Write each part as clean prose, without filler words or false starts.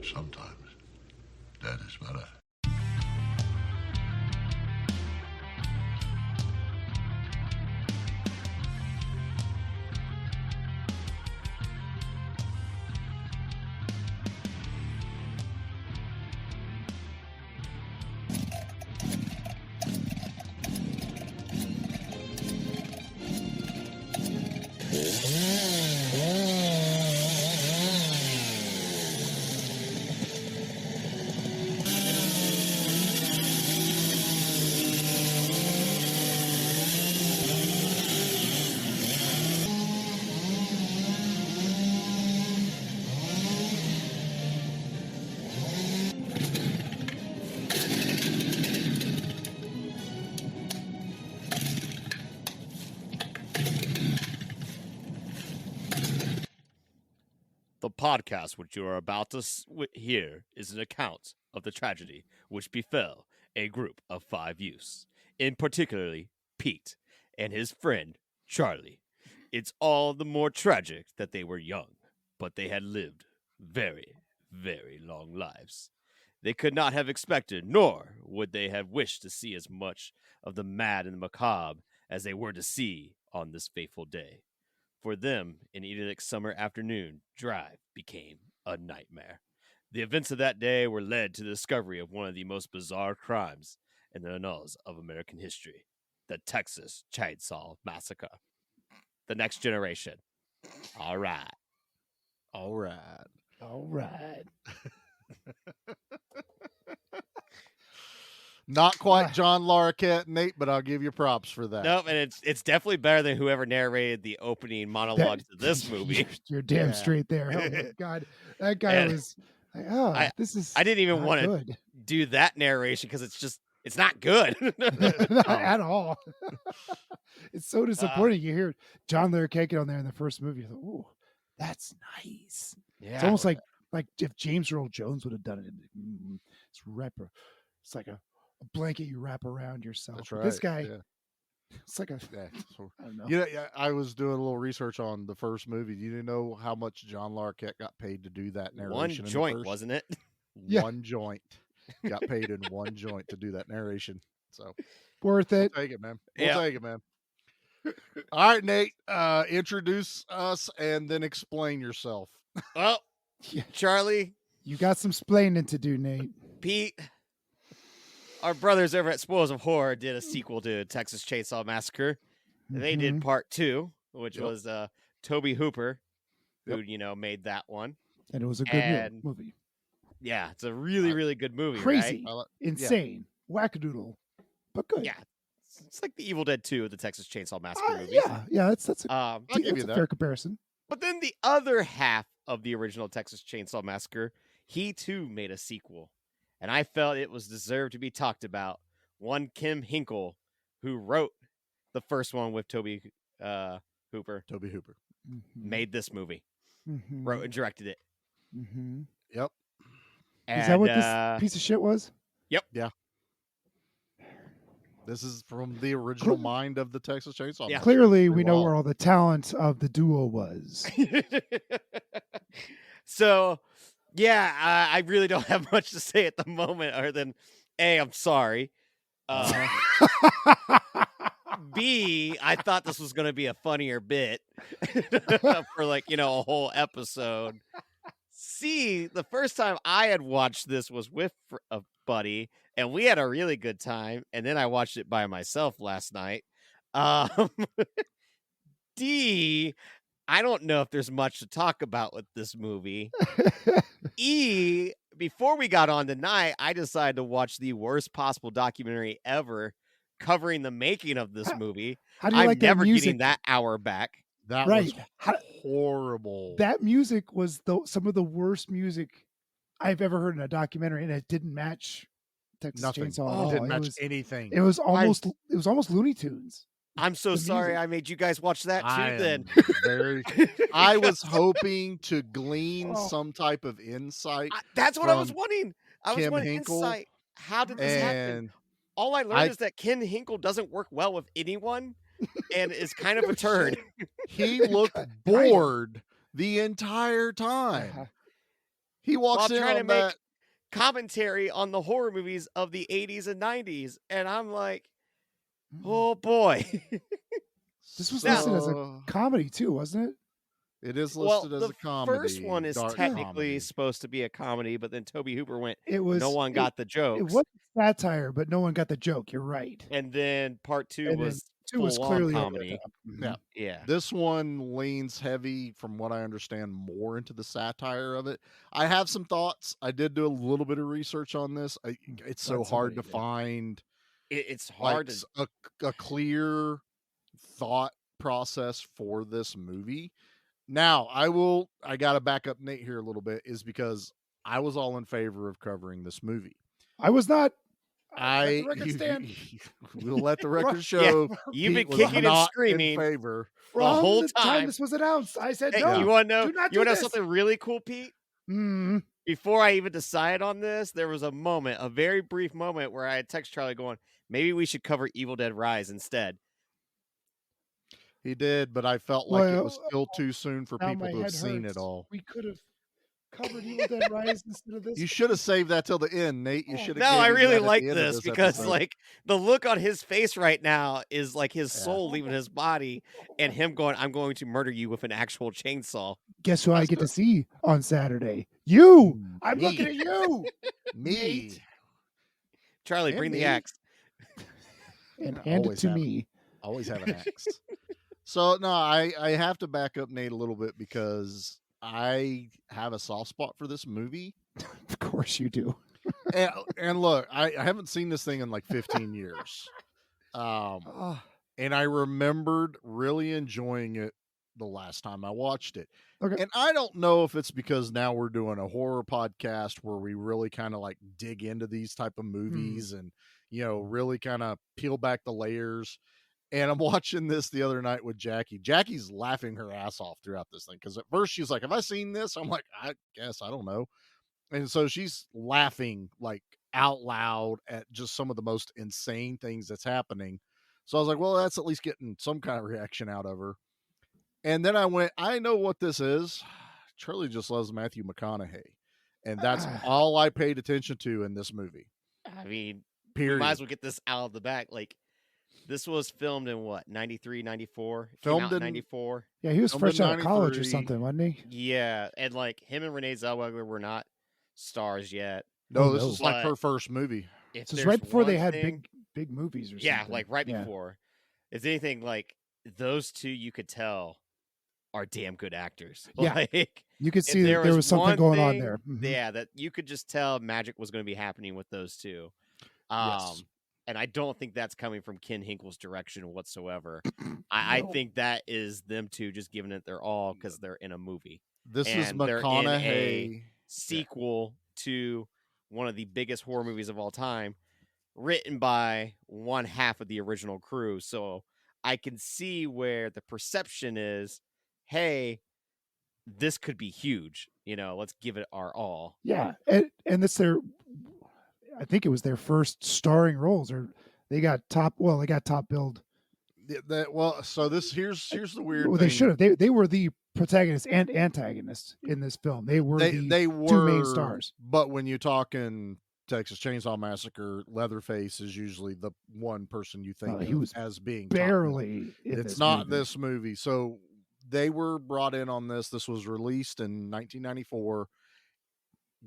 Sometimes dead is better. The podcast which you are about to hear is an account of the tragedy which befell a group of 5 youths, in particularly Pete and his friend Charlie. It's all the more tragic that they were young, but they had lived very, very long lives. They could not have expected, nor would they have wished to see as much of the mad and the macabre as they were to see on this fateful day. For them, an idyllic summer afternoon drive became a nightmare. The events of that day were led to the discovery of one of the most bizarre crimes in the annals of American history, the Texas Chainsaw Massacre. The next generation. All right. All right. All right. Not quite John Larroquette, Nate, but I'll give you props for that. Nope, and it's definitely better than whoever narrated the opening monologues to this movie. You're damn Yeah. straight there. Oh my God, that guy And was. Like, oh, this is. I didn't even not want to good. do that narration because it's not good. Not at all. It's so disappointing. You hear John Larroquette on there in the first movie. You're like, oh, that's nice. Yeah. It's almost like if James Earl Jones would have done it. It's like a blanket you wrap around yourself. That's But right. This guy, Yeah. it's like a. Yeah. So, I don't know. yeah, I was doing a little research on the first movie. You didn't know how much John Larroquette got paid to do that narration. one in the joint, first? wasn't it? Yeah. One joint. Got paid in one joint to do that narration. So Worth it. we'll take it, man. Yeah. We'll take it, man. All right, Nate. Introduce us and then explain yourself. Well, Yeah. Charlie, You got some splaining to do, Nate. Pete, our brothers over at Spoils of Horror did a sequel to Texas Chainsaw Massacre. They did Mhm. part 2, which Yep. was Toby Hooper, who Yep. made that one. And it was a good And- movie. Yeah, it's a really, really good movie. Crazy, Right? insane, wackadoodle, but good. Yeah, it's like the Evil Dead 2 of the Texas Chainsaw Massacre movies. Yeah. That's a, I'll give that's you a that. fair comparison. But then the other half of the original Texas Chainsaw Massacre, he too made a sequel. And I felt it was deserved to be talked about. One Kim Hinkle, who wrote the first one with Toby Hooper, Toby Hooper. made this movie, Mhm. wrote and directed it. Mhm. Yep. And, Is that what this piece of shit was? This is from the original mind of the Texas Chainsaw Yeah. Massacre. Clearly, we know Wow. where all the talent of the duo was. So, yeah, I really don't have much to say at the moment other than, A, I'm sorry. B, I thought this was going to be a funnier bit for a whole episode. C, the first time I had watched this was with a buddy, and we had a really good time. And then I watched it by myself last night. D, I don't know if there's much to talk about with this movie. E, before we got on tonight, I decided to watch the worst possible documentary ever covering the making of this movie. How do you I'm like that never music? getting that hour back. That Right. was How- horrible. That music was some of the worst music I've ever heard in a documentary, and it didn't match Texas Nothing. Chainsaw at It all. didn't It match was, anything. it was almost Looney Tunes. I'm so The sorry music. I made you guys watch that I too am then. very. I was hoping to glean Oh. some type of insight, That's what I was from wanting. I was Kim wanting Hinkle, insight. How did this happen? and All I learned I- is that Ken Hinkle doesn't work well with anyone and is kind of a turd. he looked bored the entire time. He while walks in trying to on make that. commentary on the horror movies of the 80s and 90s. And I'm like, oh boy. This was Now- listed as a comedy too, wasn't it? It is Well, listed as the a comedy. first one is dark technically comedy. supposed to be a comedy, but then Toby Hooper went, It was. no one got the It jokes. was satire, but no one got the joke. You're right. And then part 2 And then was 2 was full-on clearly over the comedy. top. Yeah. Yeah. This one leans heavy, from what I understand, more into the satire of it. I have some thoughts. I did do a little bit of research on this. It's so Glad hard somebody to did. find It's like hard to a clear thought process for this movie. Now, I got to back up Nate here a little bit, is because I was all in favor of covering this movie. I was not. I Let the record stand. We'll let the record Yeah, show. you've been Pete was kicking and not screaming in favor. the whole the time time. this was announced. I said Hey, no. you want to know? do not You want to do know this. something really cool, Pete? Mm. Before I even decided on this, there was a very brief moment where I had text Charlie going, maybe we should cover Evil Dead Rise instead. He did, but I felt like it Well, was still too soon for Now people my to have head seen hurts. it all. We could have covered Evil Dead Rise instead of this. You should have saved that till the end, Nate. You Oh, should have. No, I really like this because like the look on his face right now is like his soul leaving his body and him going, I'm going to murder you with an actual chainsaw. Guess who I That's get to good. see on Saturday? You. I'm Me. looking at you. me. Nate. Charlie, And bring the me. axe. And hand it Always to have it. me. Always have an axe. So no, I have to back up Nate a little bit because I have a soft spot for this movie. Of course you do. And look, I haven't seen this thing in like 15 years. And I remembered really enjoying it the last time I watched it. Okay. And I don't know if it's because now we're doing a horror podcast where we really kind of like dig into these type of movies and, really kind of peel back the layers. And I'm watching this the other night with Jackie. Jackie's laughing her ass off throughout this thing. Cause at first she's like, have I seen this? I'm like, I guess, I don't know. And so she's laughing like out loud at just some of the most insane things that's happening. So I was like, well, that's at least getting some kind of reaction out of her. And then I went, I know what this is. Charlie just loves Matthew McConaughey. And that's all I paid attention to in this movie. I mean, Period. we might as well get this out of the back. Like, this was filmed in what, 93, 94? Filmed Came out in- 94. Yeah, he was Filmed fresh in out of college or 93. something, wasn't he? Yeah, and like him and Renee Zellweger were not stars yet. No, Oh, this no. is like But- her first movie. If So it's there's right before they one had thing- big movies or Yeah, something. like right Yeah. before. Is anything like those two you could tell are damn good actors. Yeah. Like, You could if see that there was something one going on thing, there. Mhm. Yeah, that you could just tell magic was going to be happening with those two. Yes. And I don't think that's coming from Ken Hinkle's direction whatsoever. I No. think that is them two just giving it their all because they're in a movie. This is And they're in a McConaughey. Sequel to one of the biggest horror movies of all time, written by one half of the original crew. So I can see where the perception is, hey, this could be huge. Let's give it our all. Yeah, and it's their. I think it was their first starring roles, or they got top. Well, they got top billed. So here's the weird Well, thing. they should have. They were the protagonist and antagonist in this film. They were They the were two main stars. But when you're talking Texas Chainsaw Massacre, Leatherface is usually the one person you think he of was as being top barely. In It's this not movie. this movie. So they were brought in on this. This was released in 1994.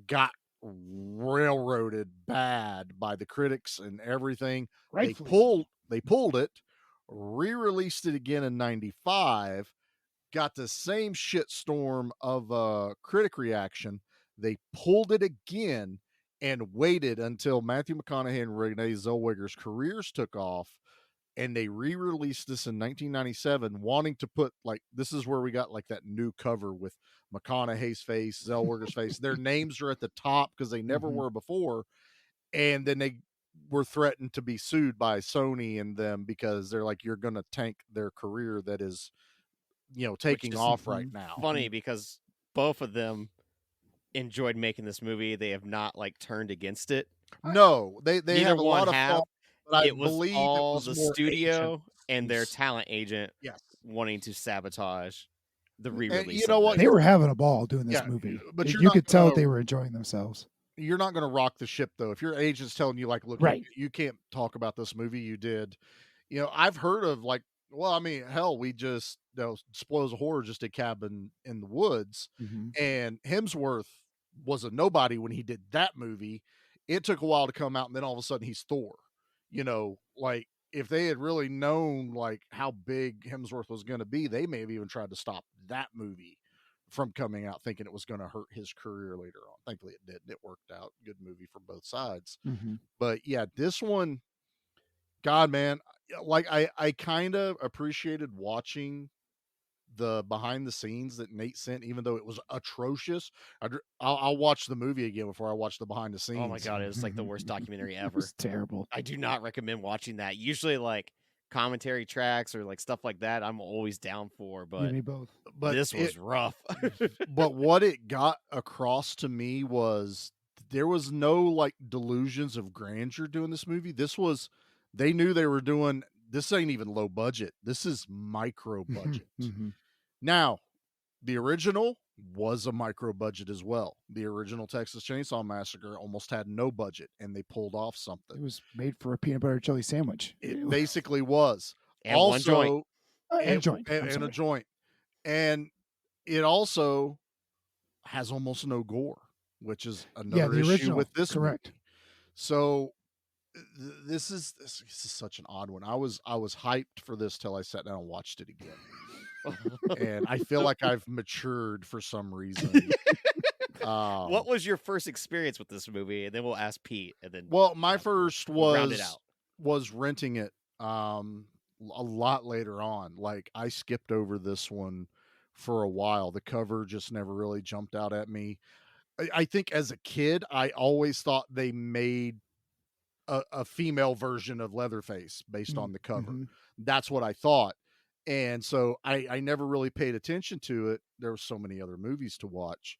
Got railroaded bad by the critics and everything. Rightfully. They pulled it, re-released it again in 95, got the same shitstorm of a critic reaction. They pulled it again and waited until Matthew McConaughey and Renee Zellweger's careers took off, and they re-released this in 1997, wanting to put, like, this is where we got like that new cover with McConaughey's face, Zellweger's face. Their names are at the top because they never Mhm. were before. And then they were threatened to be sued by Sony and them because they're like, you're going to tank their career that is, taking is off right now. Funny because both of them enjoyed making this movie. They have not like turned against it. No, they Neither have a one lot of have. fault, but I It was believe all it was the more studio agents and their who's- talent agent Yes. wanting to sabotage the And re-release. you know what? They were having a ball doing this Yeah, movie. but you're You not could tell gonna- they were enjoying themselves. You're not going to rock the ship though. If your agent's telling you like, look, Right. you can't talk about this movie you did. You know, I've heard of like, well, I mean, hell, we just, Spoils of Horror just did Cabin in the Woods, and Hemsworth was a nobody when he did that movie. It took a while to come out, and then all of a sudden he's Thor. You know, like if they had really known like how big Hemsworth was going to be, they may have even tried to stop that movie from coming out, thinking it was going to hurt his career later on. Thankfully, it didn't. It worked out. Good movie for both sides. But yeah, this one, God, man, like I kind of appreciated watching the behind the scenes that Nate sent, even though it was atrocious. I'll watch the movie again before I watch the behind the scenes. Oh my god, it was like the worst documentary It ever. was terrible. I do not recommend watching that. Usually, like commentary tracks or like stuff like that, I'm always down for. You But and me both. But this was rough. but what it got across to me was there was no like delusions of grandeur doing this movie. They knew they were doing, this ain't even low budget. This is micro budget. Now, the original was a micro budget as well. The original Texas Chainsaw Massacre almost had no budget, and they pulled off something. It was made for a peanut butter chili sandwich. It basically was. And one joint. Also, And joint. I'm and a sorry. joint. And it also has almost no gore, which is another the issue original, with this correct. movie. So this is such an odd one. I was hyped for this till I sat down and watched it again. And I feel like I've matured for some reason. What was your first experience with this movie? And then we'll ask Pete. And then Well, my first we'll round it out. was renting it a lot later on. Like I skipped over this one for a while. The cover just never really jumped out at me. I think as a kid, I always thought they made a female version of Leatherface based on the cover. That's what I thought. And so I never really paid attention to it. There were so many other movies to watch.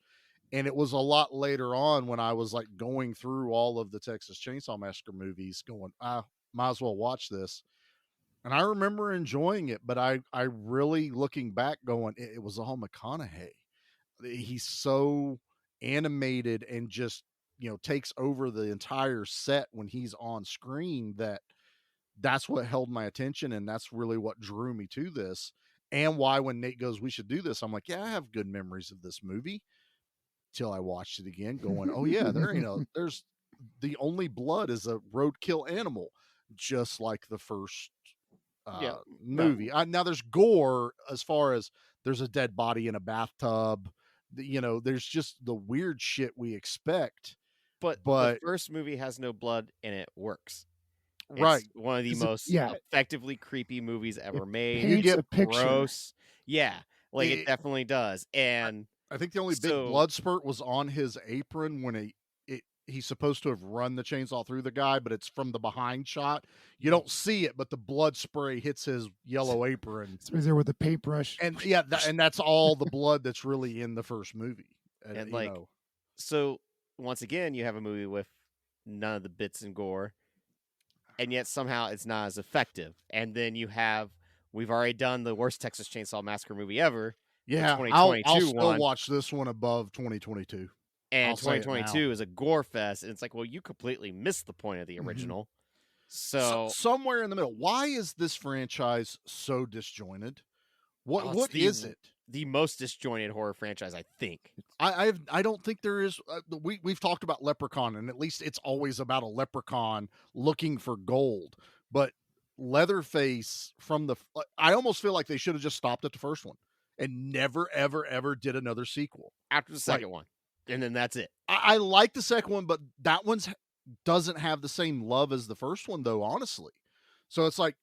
And it was a lot later on when I was like going through all of the Texas Chainsaw Massacre movies going, might as well watch this. And I remember enjoying it, but I really looking back going, it was all McConaughey. He's so animated and just, takes over the entire set when he's on screen that's what held my attention. And that's really what drew me to this. And why when Nate goes, we should do this, I'm like, yeah, I have good memories of this movie. Till I watched it again going, oh yeah, there's the only blood is a roadkill animal, just like the first movie. Now there's gore as far as there's a dead body in a bathtub. There's just the weird shit we expect. But the first movie has no blood and it works. Right. It's one of the most effectively creepy movies ever made. You get a picture. Gross. Yeah. Like it definitely does. And I think the only big blood spurt was on his apron when he's supposed to have run the chainsaw through the guy, but it's from the behind shot. You don't see it, but the blood spray hits his yellow apron. He's there with the paintbrush. And and that's all the blood that's really in the first movie. And so once again, you have a movie with none of the bits and gore, and yet somehow it's not as effective. And then we've already done the worst Texas Chainsaw Massacre movie ever. Yeah, I'll still watch this one above 2022. And 2022 is a gore fest, and it's like, well, you completely missed the point of the original. So somewhere in the middle. Why is this franchise so disjointed? What is it? The most disjointed horror franchise, I think. I don't think there is. We've talked about Leprechaun, and at least it's always about a leprechaun looking for gold. But Leatherface I almost feel like they should have just stopped at the first one and never, ever, ever did another sequel after the second one. And then that's it. I like the second one, but that one doesn't have the same love as the first one, though, honestly. So it's like,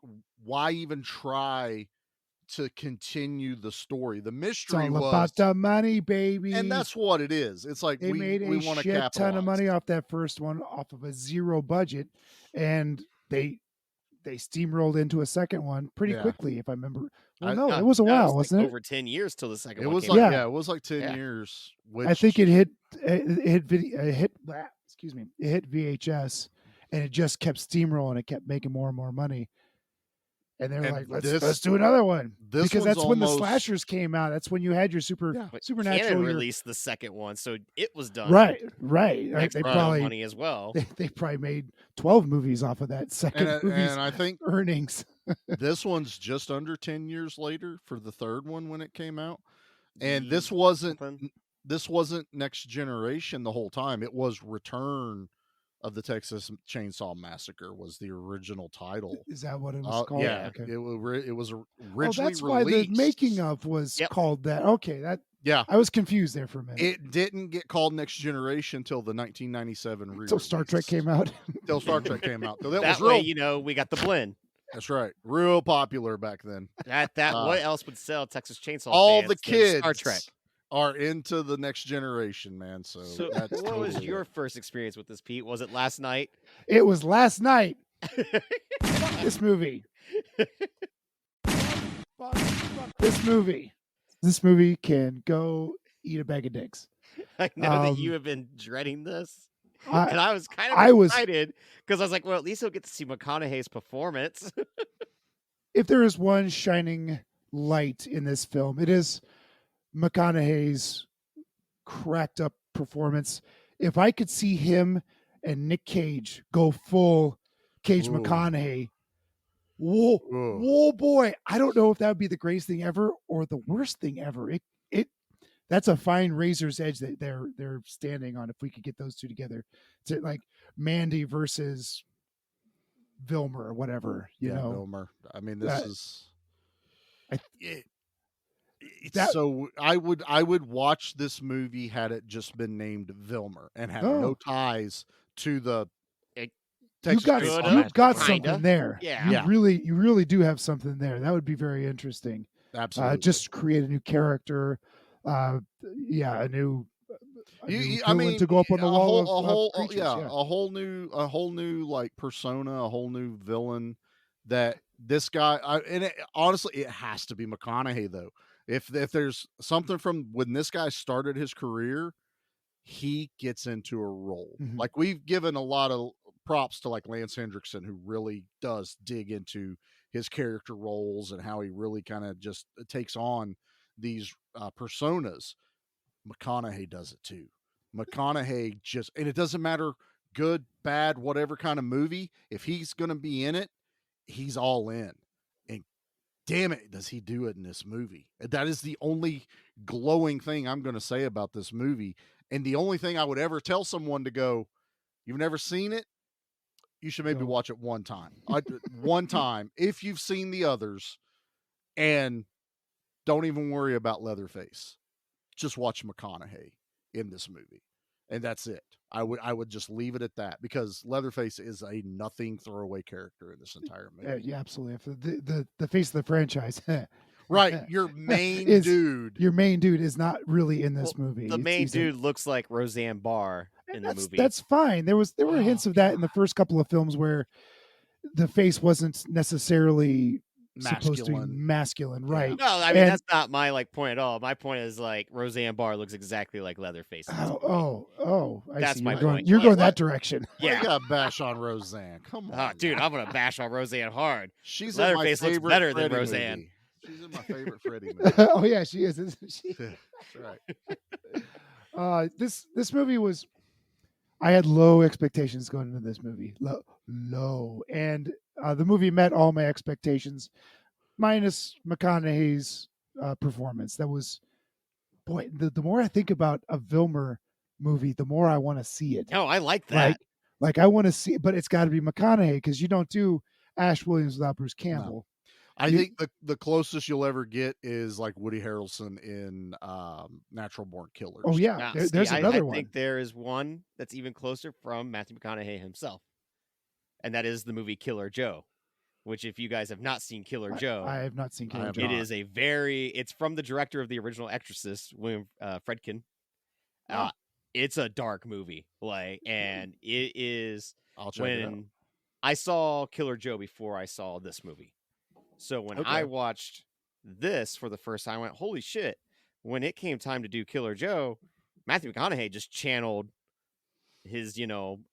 why even try to continue the story? The mystery it's all was about the money, baby. And that's what it is. It's like they made we a want to shit capitalize. ton of money off that first one, off of a zero budget, and they steamrolled into a second one pretty quickly, if I remember. Well, it was a while, wasn't it? Over 10 years till the second one. It was like it was like 10 years. Which... I think it hit VHS, and it just kept steamrolling. It kept making more and more money, And they were And like, this- let's do another one. this Because one's that's when the almost- slashers came out. That's when you had your But supernatural. Canon your- released the second one, so it was done. right. Next They round of probably money as well. they probably made 12 movies off of that second movie's and I think earnings. this one's just under 10 years later for the third one when it came out. And Ye- this wasn't something. Next Generation the whole time. It was Return of the Texas Chainsaw Massacre was the original title. Is that what it was called? Yeah, Okay. it was Oh, originally that's why the released. making of was Yep. called that. Okay, Yeah, I was confused there for a minute. it didn't get called Next Generation until the 1997 re-release. Until Star Trek came out. Till Star Trek came out. So that That was way, real. we got the blend. That's right, real popular back then. What else would sell Texas Chainsaw? All fans the than kids Star Trek. are into the Next Generation, man. So, So, that's what was totally your it. first experience with this, Pete? Was it last night? It was last night. This movie. This movie can go eat a bag of dicks. I know that you Um, have been dreading this, I- and I was kind of I was- excited because I was like, well, at least he'll get to see McConaughey's performance. If there is one shining light in this film, it is McConaughey's cracked up performance. If I could see him and Nick Cage go full Cage Ooh. McConaughey, whoa, boy! I don't know if that would be the greatest thing ever or the worst thing ever. That's a fine razor's edge that they're standing on. If we could get those two together, to like Mandy versus Vilmer or whatever, you know. Vilmer. I mean, this That- is. I- It's that- so I would watch this movie had it just been named Vilmer and had no Oh. ties to the It- Texas Coulda, Chainsaw You've got kinda. something there. Yeah. You Yeah. really do have something there. That would be very interesting. Absolutely. Just create a new character. A new I villain mean, to go up on the wall a whole, of creatures, a whole new like persona, a whole new villain that this guy. Honestly, it has to be McConaughey though. If there's something from when this guy started his career, he gets into a role. Mhm. Like we've given a lot of props to like Lance Hendrickson, who really does dig into his character roles and how he really kind of just takes on these personas. McConaughey does it too. McConaughey and it doesn't matter good, bad, whatever kind of movie. If he's going to be in it, he's all in. And damn it, does he do it in this movie? That is the only glowing thing I'm going to say about this movie. And the only thing I would ever tell someone to go, you've never seen it? You should maybe Don't. watch it one time. One time, if you've seen the others, and don't even worry about Leatherface. Just watch McConaughey in this movie, and that's it. I would just leave it at that because Leatherface is a nothing throwaway character in this entire movie. Yeah, absolutely. The face of the franchise, Right, your main Is- dude. your main dude is not really in this movie. The It's- main he's a- dude looks like Roseanne Barr in the that's, movie. That's fine. There were hints of that in the first couple of films where the face wasn't necessarily supposed to be masculine, right? No, I mean And- that's not my point at all. My point is like Roseanne Barr looks exactly like Leatherface. in this movie. I That's see. my You're going, point. you're Yeah, going what? that direction. Why Yeah. you got to bash on Roseanne. Come on, Dude, man. I'm gonna bash on Roseanne hard. She's Leatherface in my looks favorite better than Freddy Roseanne. movie. She's in my favorite Freddy movie. Oh yeah, she is, isn't she? That's right. This movie was. I had low expectations going into this movie, low, and the movie met all my expectations, minus McConaughey's performance. That was, boy, the more I think about a Vilmer movie, the more I want to see it. Oh, I like that. Like I want to see, but it's got to be McConaughey because you don't do Ash Williams without Bruce Campbell. I think the closest you'll ever get is like Woody Harrelson in Natural Born Killers. Oh yeah, Now, there's see, another I one. think there is one that's even closer from Matthew McConaughey himself, and that is the movie Killer Joe. Which, if you guys have not seen Killer Joe, I have not seen Killer have Joe. it is it's from the director of the original Exorcist, William Friedkin. It's a dark movie, and it is I'll check it out. when I saw Killer Joe before I saw this movie. So when I Okay. watched this for the first time, I went, holy shit. When it came time to do Killer Joe, Matthew McConaughey just channeled his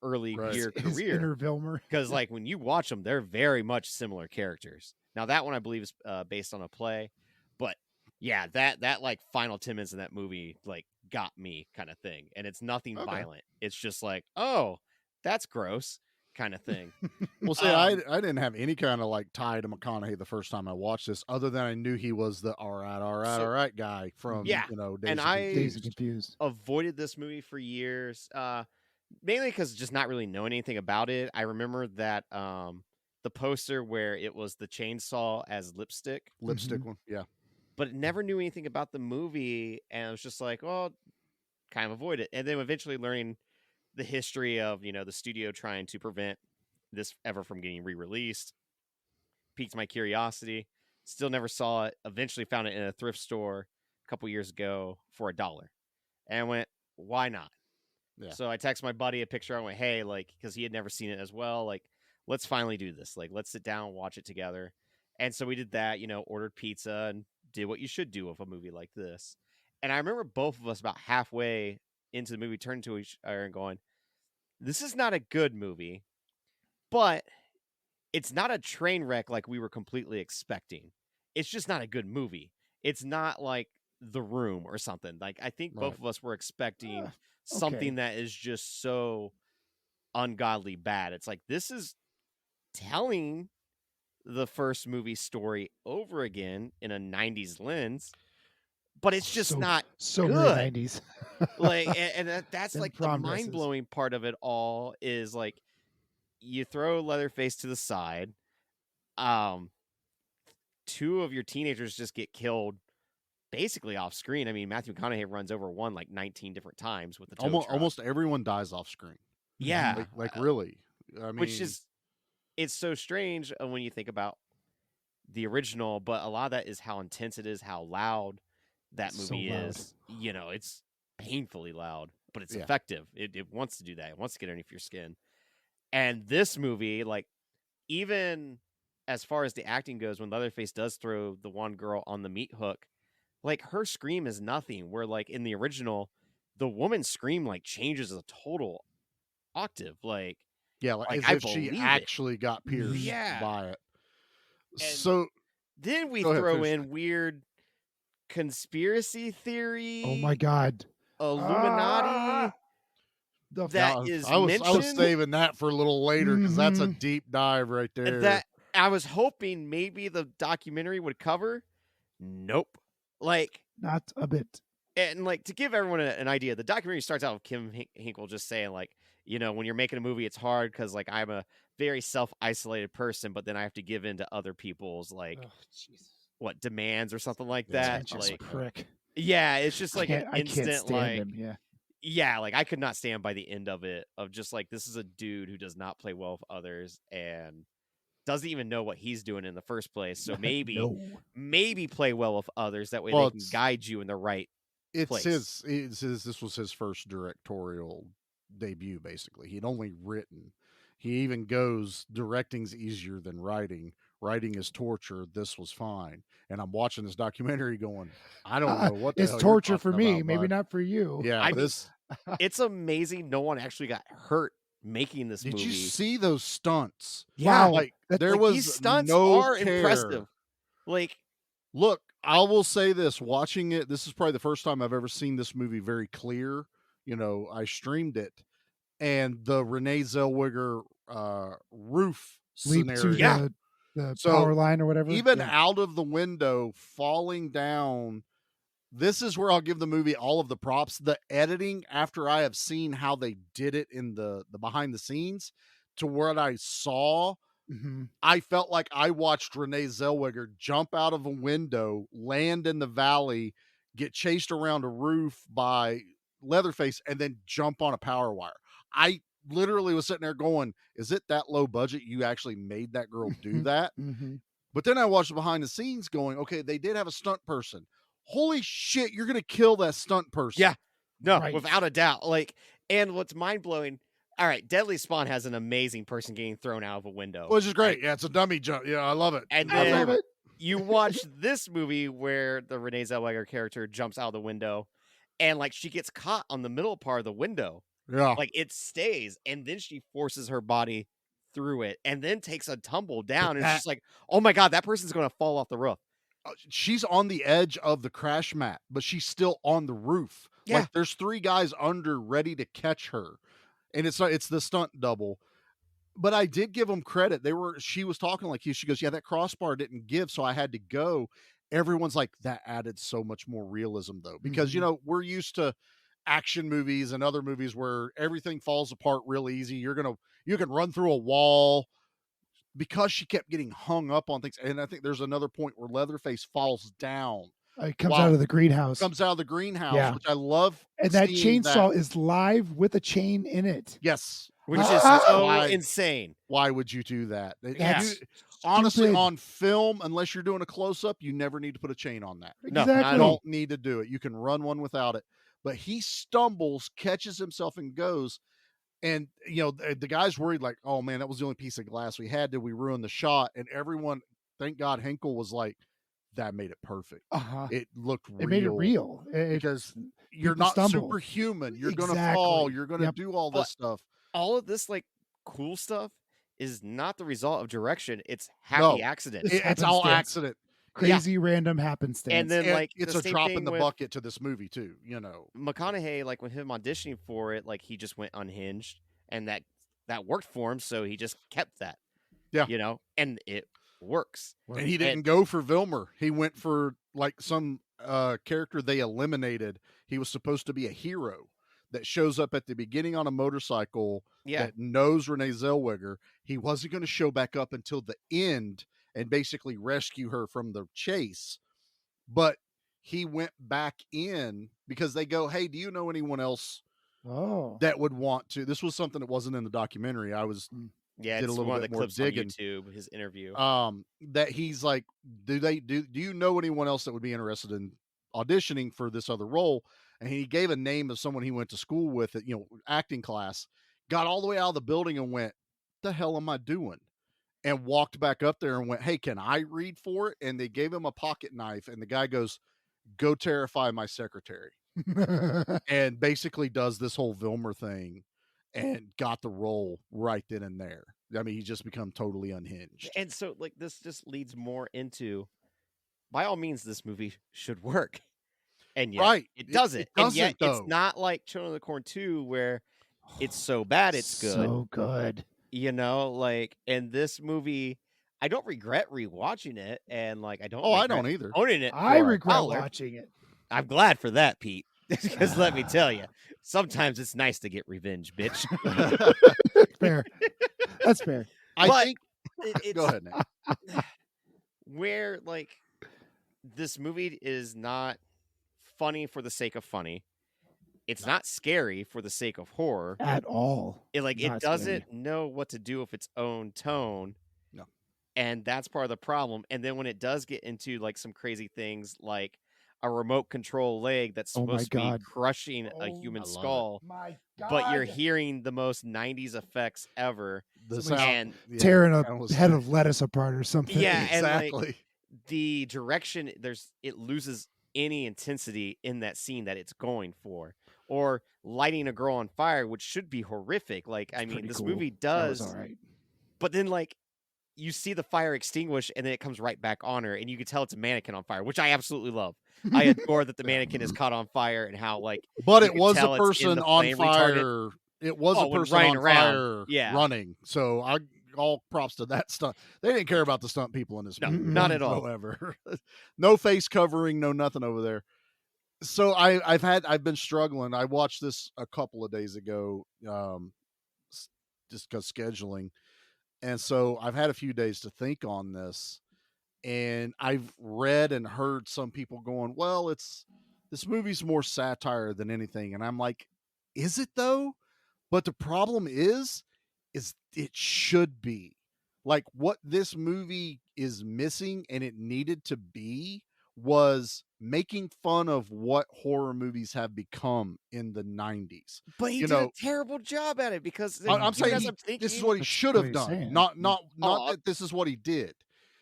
early Right. year His career. inner Vilmer. Because like when you watch them, they're very much similar characters. Now that one I believe is based on a play, but yeah, that like final 10 minutes of that movie like got me kind of thing, and it's nothing Okay. violent. It's just like, oh, that's gross kind of thing. Well, see, I didn't have any kind of like tie to McConaughey the first time I watched this, other than I knew he was the all right guy from Yeah, Days and of I- Dazed Confused. and Confused. Avoided this movie for years, mainly because just not really knowing anything about it. I remember that the poster where it was the chainsaw as lipstick, Lipstick one, yeah. but never knew anything about the movie, and I was just like, well, kind of avoid it. And then eventually learning the history of the studio trying to prevent this ever from getting re-released piqued my curiosity. Still never saw it. Eventually found it in a thrift store a couple years ago for $1, and I went, why not? Yeah. So I texted my buddy a picture. I went, hey, like, because he had never seen it as well, like, let's finally do this. Like, let's sit down and watch it together. And so we did that, ordered pizza and did what you should do with a movie like this. And I remember both of us about halfway into the movie turning to each other and going, this is not a good movie, but it's not a train wreck like we were completely expecting. It's just not a good movie. It's not like The Room or something. Like, I think both Right. of us were expecting Okay. something that is just so ungodly bad. It's like, this is telling the first movie story over again in a 90s lens, but it's just not so good. very 90s. Like, and that's Them like the prom dresses. mind-blowing part of it all is like, you throw Leatherface to the side, two of your teenagers just get killed basically off screen. I mean, Matthew McConaughey runs over one like 19 different times with the tow truck. Almost everyone dies off screen. Yeah, Like really. I mean, which is, it's so strange when you think about the original, but a lot of that is how intense it is, how loud that So movie loud. is. It's painfully loud, but it's Yeah. effective. It wants to do that. It wants to get underneath your skin. And this movie, like, even as far as the acting goes, when Leatherface does throw the one girl on the meat hook, like, her scream is nothing. Where, like, in the original, the woman's scream, like, changes a total octave. Like yeah, like I as if she believe it. actually got pierced Yeah. by it. And So then we Go ahead, throw finish. in weird conspiracy theory. Oh my God. Illuminati. Ah! The That now, is I was mentioned. saving that for a little later because that's a Mhm. deep dive right there. That I was hoping maybe the documentary would cover. Nope. Like, Not a bit. and like, to give everyone an idea, the documentary starts out with Kim Hinkle just saying, like, when you're making a movie, it's hard because, like, I'm a very self-isolated person, but then I have to give in to other people's, like, Oh, Jesus. what, demands or something like Yeah, that. Pretentious Like, prick. yeah, it's just like an I can't instant, stand like, him. Yeah. yeah, like, I could not stand by the end of it, of just like, this is a dude who does not play well with others and doesn't even know what he's doing in the first place. So maybe No. maybe play well with others, that way Well, they can guide you in the right place. This was his first directorial debut. Basically, he'd only written. He even goes, directing's easier than writing. Writing is torture. This was fine. And I'm watching this documentary going, I don't know what the It's hell you're torture for talking me, about, maybe bud. not for you. Yeah, I mean, this. It's amazing no one actually got hurt making this Did movie. you see those stunts? Yeah, Wow. Like That's there like was these stunts no are care. impressive. Like, Look, I will say this: watching it, this is probably the first time I've ever seen this movie very clear. I streamed it, and the Renee Zellweger roof Leap scenario. to Yeah. the So, power line or whatever. Even Yeah. out of the window, falling down. This is where I'll give the movie all of the props. The editing, after I have seen how they did it in the behind the scenes, to what I saw, Mhm. I felt like I watched Renee Zellweger jump out of a window, land in the valley, get chased around a roof by Leatherface, and then jump on a power wire. I literally was sitting there going, is it that low budget you actually made that girl do that? Mhm. But then I watched behind the scenes going, okay, they did have a stunt person. Holy shit, you're going to kill that stunt person. yeah, no, Right. without a doubt. Like, and what's mind blowing. All right, Deadly Spawn has an amazing person getting thrown out of a window, Which is great. right? Yeah, it's a dummy jump. Yeah, I love it. And I then love it. you watch this movie where the Renee Zellweger character jumps out of the window, and like she gets caught on the middle part of the window. Yeah. Like it stays, and then she forces her body through it, and then takes a tumble down. And it's that- just like, oh my god, that person's gonna fall off the roof. She's on the edge of the crash mat, but she's still on the roof. Yeah. Like there's 3 guys under ready to catch her. And it's the stunt double. But I did give them credit. She was talking like you. She goes, yeah, that crossbar didn't give, so I had to go. Everyone's like, that added so much more realism though. Because you know, we're used to action movies and other movies where everything falls apart real easy. You can run through a wall. Because she kept getting hung up on things. And I think there's another point where Leatherface falls down. It comes out of the greenhouse. Comes out of the greenhouse, Yeah. which I love. And that seeing chainsaw is live with a chain in it. Yes. Which is Ah! so insane. Why would you do that? Yes. Honestly, Stupid. on film, unless you're doing a close-up, you never need to put a chain on that. No, Exactly. not You at all. don't need to do it. You can run one without it. But he stumbles, catches himself, and goes. And, you know, the guy's worried like, oh, man, that was the only piece of glass we had. Did we ruin the shot? And everyone, thank God, Henkel was like, that made it perfect. Uh-huh. It looked real. It made it real. Because you're people not stumble. superhuman. You're going to Exactly. fall. You're going to Yep. do all But- this stuff. All of this like cool stuff is not the result of direction. It's happy No. accident. It's all happenstance. accident. Crazy random happenstance. And then And like it's the a same drop thing in the with bucket to this movie too, you know. McConaughey, like with him auditioning for it, like he just went unhinged, and that worked for him, so he just kept that. Yeah. You know, and it works. And he didn't go for Vilmer. He went for like some character they eliminated. He was supposed to be a hero that shows up at the beginning on a motorcycle Yeah. that knows Renee Zellweger. He wasn't going to show back up until the end and basically rescue her from the chase. But he went back in because they go, hey, do you know anyone else that would want to? This was something that wasn't in the documentary. I was Yeah, did a it's little one of bit the more clips digging. on YouTube, his interview. That he's like, do you know anyone else that would be interested in auditioning for this other role? And he gave a name of someone he went to school with at, you know, acting class, got all the way out of the building and went, the hell am I doing? And walked back up there and went, hey, can I read for it? And they gave him a pocket knife. And the guy goes, go terrify my secretary. And basically does this whole Vilmer thing and got the role right then and there. I mean, he's just become totally unhinged. And so like this just leads more into, by all means, this movie should work. And yet Right. it doesn't. It And yet doesn't, though. it's not like Children of the Corn 2 where it's so bad it's good. So good. You know, like, and this movie, I don't regret rewatching it, and like I don't. Oh, I regret don't either. owning it. I for regret $1. watching it. I'm glad for that, Pete. Because let me tell you, sometimes it's nice to get revenge, bitch. Fair. That's fair. I But think. it's Go ahead, Nick. where like this movie is not funny for the sake of funny. It's not scary for the sake of horror. At all. It Not doesn't scary. know what to do with its own tone. No. And that's part of the problem. And then when it does get into like some crazy things like a remote control leg that's Oh my supposed to be God. crushing a Oh, human I love it. skull, My but you're hearing the most 90s effects ever. The Somebody's sound, And yeah, tearing kinda a was- head of lettuce apart or something. Yeah, and, like, exactly. the direction, it loses any intensity in that scene that it's going for. Or lighting a girl on fire, which should be horrific. Like, I mean, pretty this cool. movie That was does, all right. but then like you see the fire extinguish and then it comes right back on her, and you can tell it's a mannequin on fire, which I absolutely love. I adore that the mannequin is caught on fire and how like But you it can was a tell it's in person the on flame fire. retardant. It was Oh, a when person running on around. fire Yeah. running. So I all props to that stunt. They didn't care about the stunt people in this No, movie. not at all. whatsoever. No face covering, no nothing over there. So I've been struggling. I watched this a couple of days ago, just because scheduling. And so I've had a few days to think on this. And I've read and heard some people going, well, this movie's more satire than anything. And I'm like, is it though? But the problem is it should be. Like what this movie is missing and it needed to be was making fun of what horror movies have become in the 90s. But he You did know- a terrible job at it because I'm saying because I'm thinking, this is what he That's should what have he's done. saying. Not Oh, that this is what he did.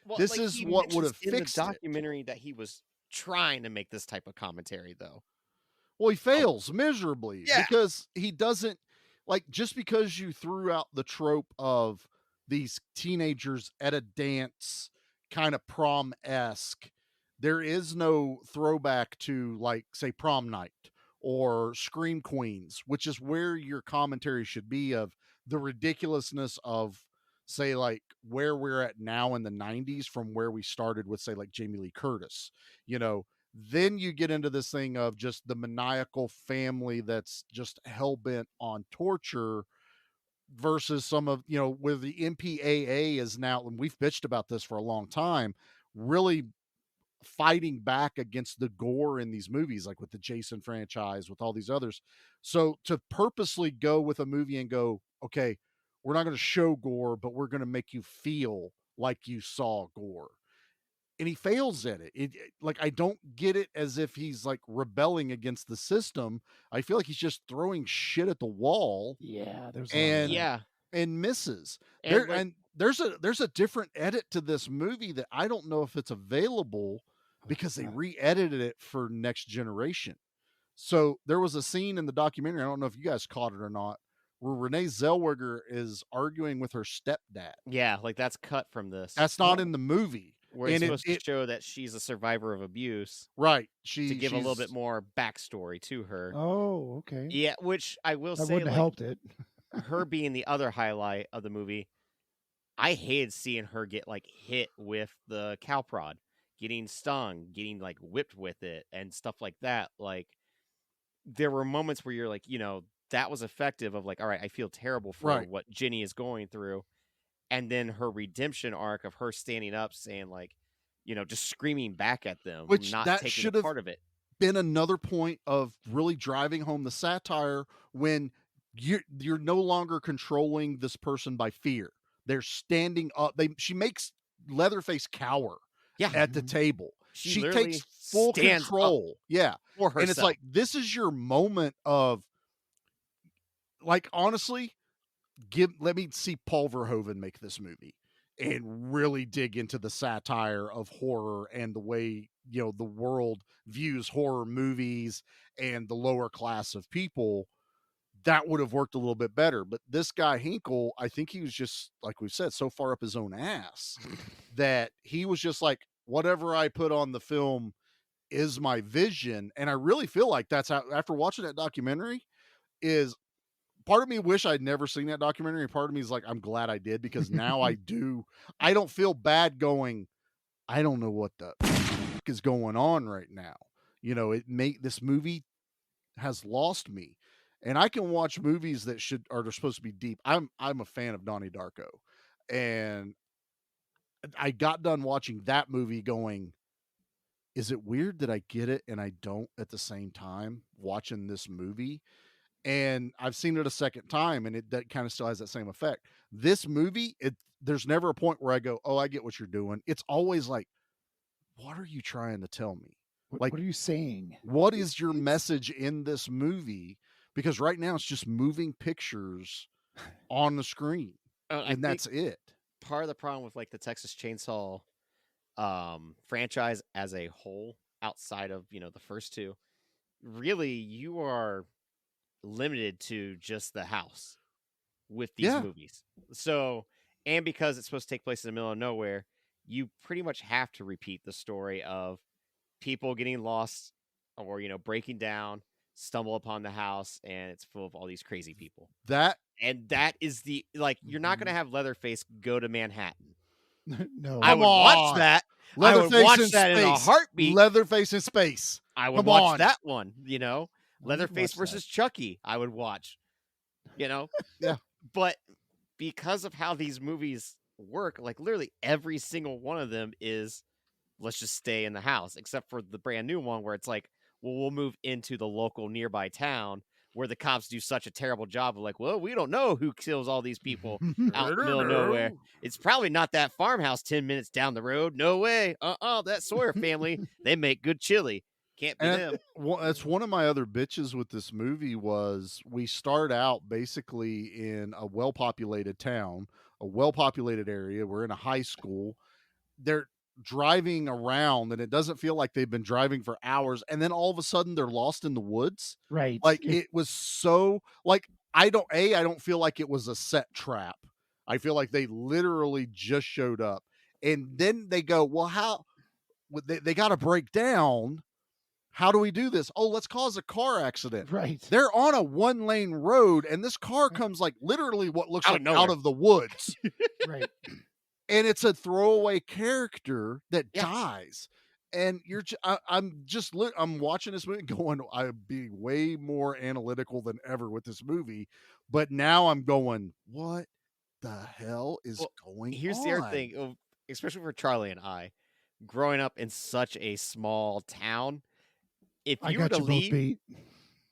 well, this like, is he what would have mentions in fixed the it. documentary that he was trying to make this type of commentary though. Well, he fails miserably Yeah. because he doesn't. like just because you threw out the trope of these teenagers at a dance kind of prom-esque, there is no throwback to, like, say, prom night or Scream Queens, which is where your commentary should be of the ridiculousness of, say, like where we're at now in the 90s from where we started with, say, like Jamie Lee Curtis. Then you get into this thing of just the maniacal family that's just hell-bent on torture versus some of, where the MPAA is now, and we've bitched about this for a long time, really fighting back against the gore in these movies, like with the Jason franchise, with all these others. So to purposely go with a movie and go, okay, we're not going to show gore, but we're going to make you feel like you saw gore. And he fails at it. Like, I don't get it as if he's like rebelling against the system. I feel like he's just throwing shit at the wall. Yeah, there's and Yeah. and misses. And, And there's a different edit to this movie that I don't know if it's available because they re-edited it for Next Generation. So there was a scene in the documentary, I don't know if you guys caught it or not, where Renee Zellweger is arguing with her stepdad. Yeah, like that's cut from this. That's not in the movie. Where it's supposed to show that she's a survivor of abuse. Right. To give a little bit more backstory to her. Oh, okay. Yeah, which I will say, wouldn't have helped it. her being the other highlight of the movie, I hated seeing her get like hit with the cow prod, getting stung, getting like whipped with it and stuff like that. Like, there were moments where you're like, that was effective of like, all right, I feel terrible for what Ginny is going through. And then her redemption arc of her standing up saying like, just screaming back at them, which not that taking should a have part of it. Been another point of really driving home the satire when you're no longer controlling this person by fear. They're standing up. She makes Leatherface cower at the table. She takes full control. Yeah. For herself. And it's like, this is your moment of, like, honestly, let me see Paul Verhoeven make this movie and really dig into the satire of horror and the way, the world views horror movies and the lower class of people. That would have worked a little bit better. But this guy Hinkle, I think he was just, like we've said, so far up his own ass that he was just like, whatever I put on the film is my vision. And I really feel like that's how, after watching that documentary, is part of me wish I'd never seen that documentary. Part of me is like, I'm glad I did, because now I don't feel bad going, I don't know what the is going on right now. This movie has lost me. And I can watch movies that are supposed to be deep. I'm a fan of Donnie Darko. And I got done watching that movie going, is it weird that I get it and I don't at the same time watching this movie? And I've seen it a second time, and that kind of still has that same effect. This movie, there's never a point where I go, oh, I get what you're doing. It's always like, what are you trying to tell me? Like, what are you saying? What is your message in this movie? Because right now it's just moving pictures on the screen, and that's it. Part of the problem with like the Texas Chainsaw franchise as a whole, outside of the first two, really you are limited to just the house with these movies. So, and because it's supposed to take place in the middle of nowhere, you pretty much have to repeat the story of people getting lost or breaking down, stumble upon the house, and it's full of all these crazy people. That is the, like, you're not going to have Leatherface go to Manhattan. No, I would watch that. Leatherface I would watch that in a heartbeat. Leatherface in space. I would watch that one. Leatherface versus Chucky. I would watch. Yeah. But because of how these movies work, like literally every single one of them is, let's just stay in the house, except for the brand new one where it's like, well, we'll move into the local nearby town where the cops do such a terrible job of like, well, we don't know who kills all these people out in the middle of nowhere. It's probably not that farmhouse 10 minutes down the road. No way. That Sawyer family, they make good chili. Can't be them. That's one of my other bitches with this movie was we start out basically in a well-populated town, a well-populated area. We're in a high school. They're driving around and it doesn't feel like they've been driving for hours. And then all of a sudden they're lost in the woods. Right. Like it was so like, I don't feel like it was a set trap. I feel like they literally just showed up, and then they go, well, how they got to break down. How do we do this? Oh, let's cause a car accident. Right. They're on a 1-lane road, and this car comes like literally what looks Out of like out nowhere. of the woods. Right. And it's a throwaway character that Yeah. dies. And I'm watching this movie going, I'm being way more analytical than ever with this movie. But now I'm going, what the hell is Well, going Here's on? the other thing, especially for Charlie and I, growing up in such a small town. If I you were got to you both leave,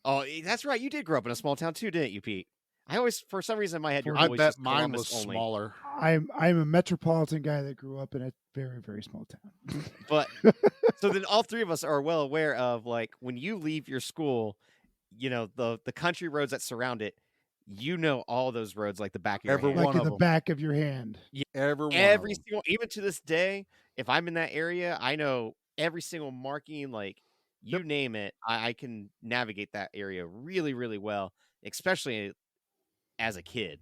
beat. that's right. You did grow up in a small town too, didn't you, Pete? I always, for some reason, in my head, you're I always bet just mine was Columbus only. smaller. I'm a metropolitan guy that grew up in a very, very small town. But so then all three of us are well aware of, like, when you leave your school, the country roads that surround it, all those roads like the back of your Every hand. Like one in of the them. back of your hand. Every single, even to this day, if I'm in that area, I know every single marking, like you name it, I can navigate that area really, really well, especially as a kid,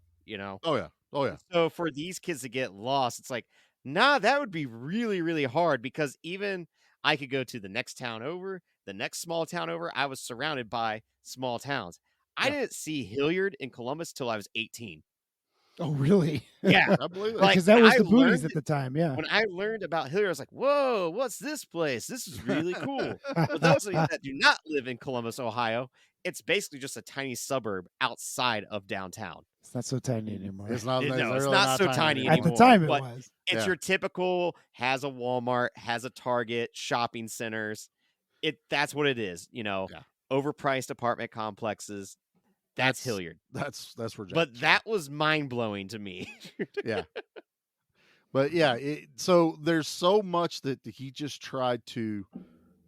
Oh yeah. So for these kids to get lost, it's like, nah, that would be really, really hard, because even I could go to the next town over, the next small town over. I was surrounded by small towns. I didn't see Hilliard in Columbus till I was 18. Oh, really? Yeah. I believe it. Like, Because that when was I the booties learned- at the time. Yeah. When I learned about Hilliard, I was like, whoa, what's this place? This is really cool. For those of you that do not live in Columbus, Ohio, it's basically just a tiny suburb outside of downtown. It's not so tiny anymore. It's not. No, It's it's really not so tiny At the anymore, time, it but was. It's Yeah. your typical, has a Walmart, has a Target, shopping centers. That's what it is, overpriced apartment complexes. That's Hilliard. That's where. But that was mind blowing to me. Yeah. But yeah, so there's so much that he just tried to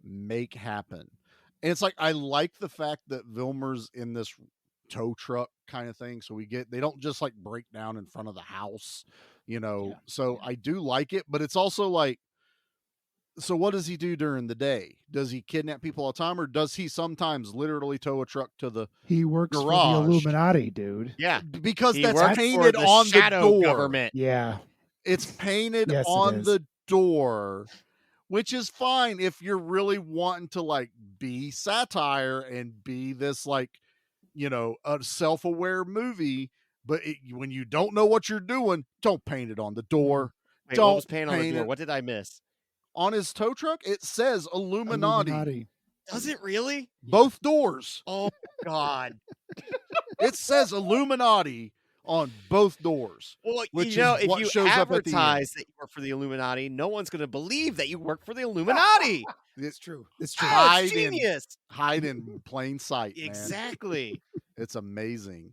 make happen. And it's like, I like the fact that Vilmer's in this tow truck kind of thing. So they don't just like break down in front of the house, So I do like it, but it's also like, so what does he do during the day? Does he kidnap people all the time, or does he sometimes literally tow a truck to the He works for garage? the Illuminati, dude. Yeah. Because He that's works for painted the on the shadow door. government. Yeah. It's painted Yes, it on is. the door, which is fine if you're really wanting to like be satire and be this like, a self-aware movie. But when you don't know what you're doing, don't paint it on the door. Wait, Don't what was painted on the paint door? it. What did I miss? On his tow truck, it says Illuminati. Does it really? Both doors. Oh, God. It says Illuminati on both doors. Well, Which is if what you shows up at the end. advertise that you work for the Illuminati, no one's going to believe that you work for the Illuminati. It's true. It's true. Oh, it's Hide in- genius. Hide in plain sight, man. Exactly. It's amazing.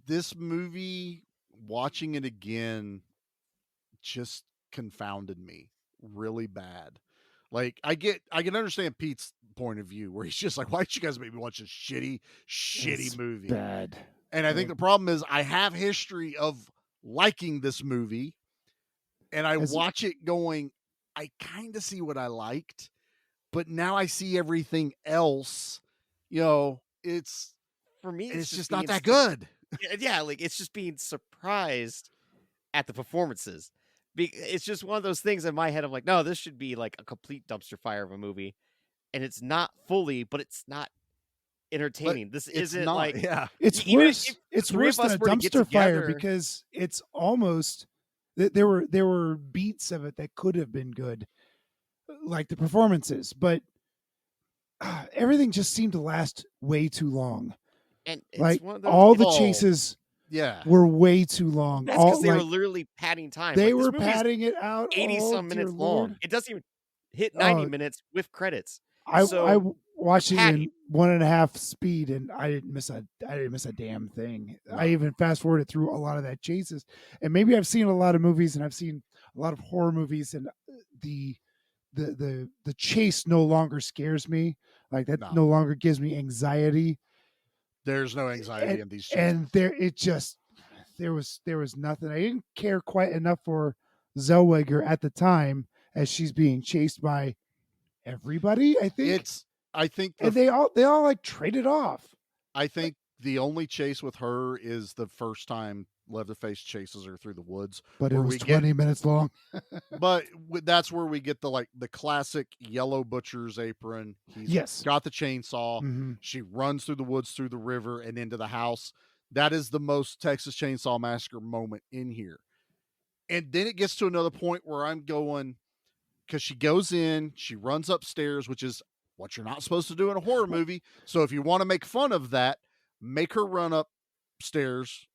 This movie, watching it again, just confounded me really bad. Like, I can understand Pete's point of view where he's just like, why did you guys make me watch this shitty It's movie? Bad. And I think the problem is I have history of liking this movie, and I watch it going, I kind of see what I liked, but now I see everything else. It's For me, it's just not being that good. Yeah, like, it's just being surprised at the performances. It's just one of those things in my head. I'm like, no, this should be like a complete dumpster fire of a movie, and it's not fully, but it's not entertaining. This It's isn't not. like Yeah. It's Even worse. if It's three worse of us than a were to get dumpster fire together- because it's almost there were beats of it that could have been good, like the performances, but everything just seemed to last way too long. and it's Like one of those, all the Oh, chases Yeah. were way too long. that's All, because they were like, literally padding time. they Like, this were movie's padding it out 80 oh, some minutes dear long. Lord. It doesn't even hit 90 Oh. minutes with credits. I So, watched it in padding. 1.5 speed, and I didn't miss a damn thing. I even fast forwarded through a lot of that chases, and maybe I've seen a lot of movies, and I've seen a lot of horror movies, and the chase no longer scares me. Like that no longer gives me anxiety. There's no anxiety in these chases. And there was nothing. I didn't care quite enough for Zellweger at the time as she's being chased by everybody. I think I think and they all like traded off. I think The only chase with her is the first time Leatherface chases her through the woods. But it where was we 20 minutes long. But that's where we get the classic yellow butcher's apron. He's Yes. got the chainsaw. Mhm. She runs through the woods, through the river, and into the house. That is the most Texas Chainsaw Massacre moment in here. And then it gets to another point where I'm going, because she goes in, she runs upstairs, which is what you're not supposed to do in a horror movie. So if you want to make fun of that, make her run upstairs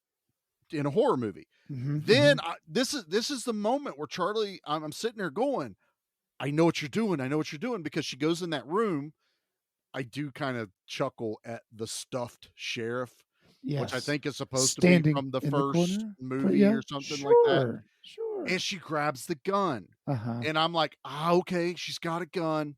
in a horror movie. Mhm, Then this is the moment where Charlie, I'm sitting there going, I know what you're doing. I know what you're doing, because she goes in that room. I do kind of chuckle at the stuffed sheriff, yes. which I think is supposed to Standing be from the in first corner? movie Yeah, or something like that. Sure. And she grabs the gun. Uh-huh. And I'm like, okay, she's got a gun.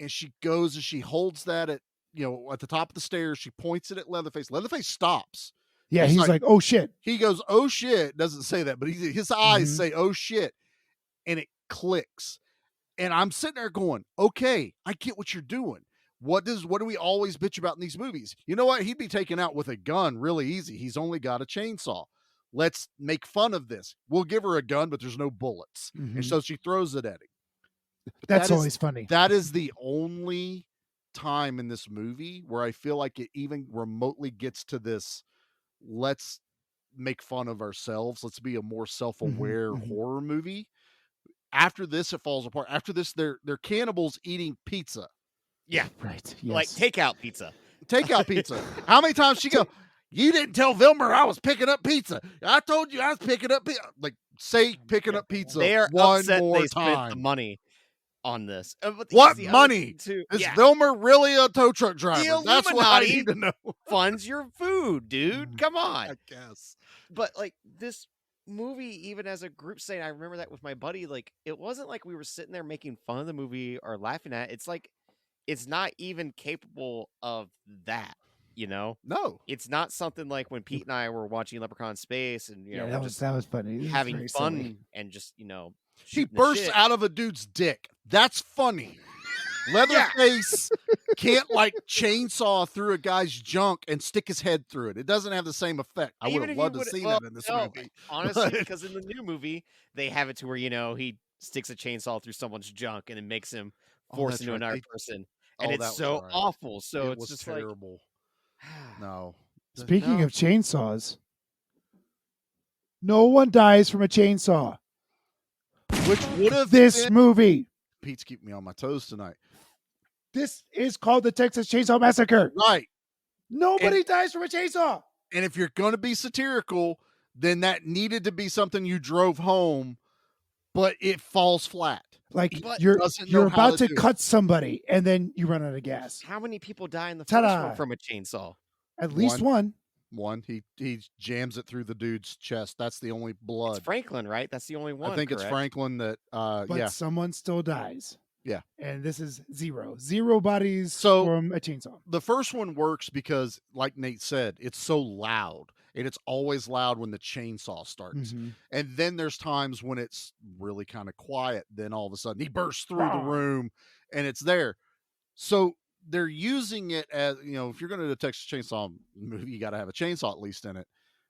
And she goes and she holds that at the top of the stairs. She points it at Leatherface. Leatherface stops. Yeah, he's like, oh shit. He goes, oh shit. Doesn't say that, but his eyes Mhm. say, oh shit. And it clicks. And I'm sitting there going, okay, I get what you're doing. What do we always bitch about in these movies? You know what? He'd be taken out with a gun really easy. He's only got a chainsaw. Let's make fun of this. We'll give her a gun, but there's no bullets. And Mhm. so she throws it at him. But That's that is- always funny. That is the only time in this movie where I feel like it even remotely gets to this, let's make fun of ourselves. Let's be a more self-aware mhm. horror movie. After this, it falls apart. After this, they're cannibals eating pizza. Yeah. Right. Yes. Like takeout pizza. Takeout pizza. How many times she go, you didn't tell Vilmer I was picking up pizza. I told you I was picking up pizza. Like, say picking up pizza They are one upset more they spent the time. money on this. But What here's the other money? thing, too. Is Yeah. Vilmer really a tow truck driver? That's what I Illuminati need to know. funds your food, dude. Come on. I guess. But like this movie, even as a group saying, I remember that with my buddy, like it wasn't like we were sitting there making fun of the movie or laughing at it. It's like it's not even capable of that, No. It's not something like when Pete and I were watching Leprechaun in Space and yeah, we're that was funny. It was having very fun silly. and just He shooting the bursts shit. out of a dude's dick. That's funny. Leatherface can't chainsaw through a guy's junk and stick his head through it. It doesn't have the same effect. I Even would have if he loved to would've- see well, that in this no, movie. honestly, But- because in the new movie they have it to where he sticks a chainsaw through someone's junk and it makes him force that's into right. another person, Oh, and that it's was so right. awful. So it it's was just terrible. like, No. Speaking No. of chainsaws, no one dies from a chainsaw. Which would have This been... movie. Pete's keeping me on my toes tonight. This is called the Texas Chainsaw Massacre. Right. Nobody dies from a chainsaw. And if you're going to be satirical, then that needed to be something you drove home, but it falls flat. Like But- you're Doesn't know how about to do it. cut somebody and then you run out of gas. how many people die in the Ta-da. first one from a chainsaw? At least one. One, he jams it through the dude's chest. That's the only It's blood. Franklin, right? That's the only one. I think it's correct? Franklin that But someone still dies. Yeah. And this is zero bodies So- from a chainsaw. The first one works because, like Nate said, it's so loud, and it's always loud when the chainsaw starts. Mhm. And then there's times when it's really kind of quiet. Then all of a sudden he bursts through the room and it's there. So they're using it as, if you're going to do a Texas Chainsaw movie, you got to have a chainsaw at least in it.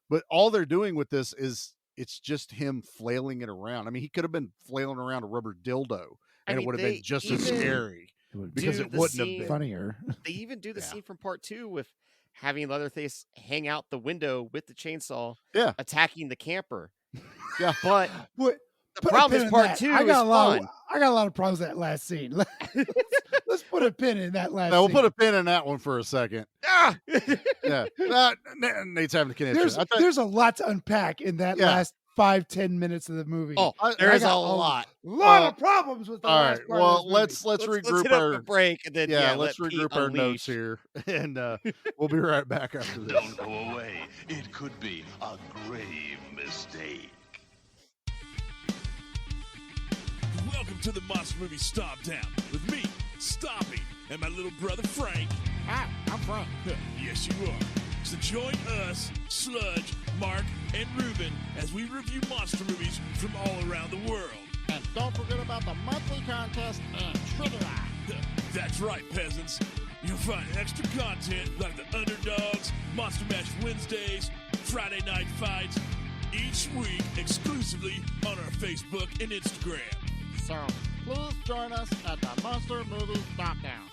But all they're doing with this is it's just him flailing it around. I mean, he could have been flailing around a rubber dildo and it would have been just as even scary It would because do it the wouldn't have scene- been. funnier. They even do the Yeah. scene from part 2 with having Leatherface hang out the window with the chainsaw, Yeah. attacking the camper. Yeah. But What? the Put a problem pin is in part that. 2 I is got fun. I got a lot of problems with that last scene. Let's put a pin in that last Now, we'll scene. put a pin in that one for a second. Ah! Yeah. Nate's having a connection. There's a lot to unpack in that Yeah. last 5-10 minutes of the movie. Oh, I there's a got lot. lot well, of problems with the all last right. part Well, of this let's Let's regroup hit up our the break and then let's let Pete regroup our notes unleash. here, and we'll be right back after this. Don't go away. It could be a grave mistake. Welcome to the Monster Movie Stomp Down with me, Stompy, and my little brother Frank. Hi, I'm Frank. Yes, you are. So join us, Sludge, Mark, and Ruben as we review monster movies from all around the world. And don't forget about the monthly contest and trivia. That's right, peasants. You'll find extra content like the Underdogs, Monster Mash Wednesdays, Friday Night Fights, each week exclusively on our Facebook and Instagram. So please join us at the Monster Movie Countdown.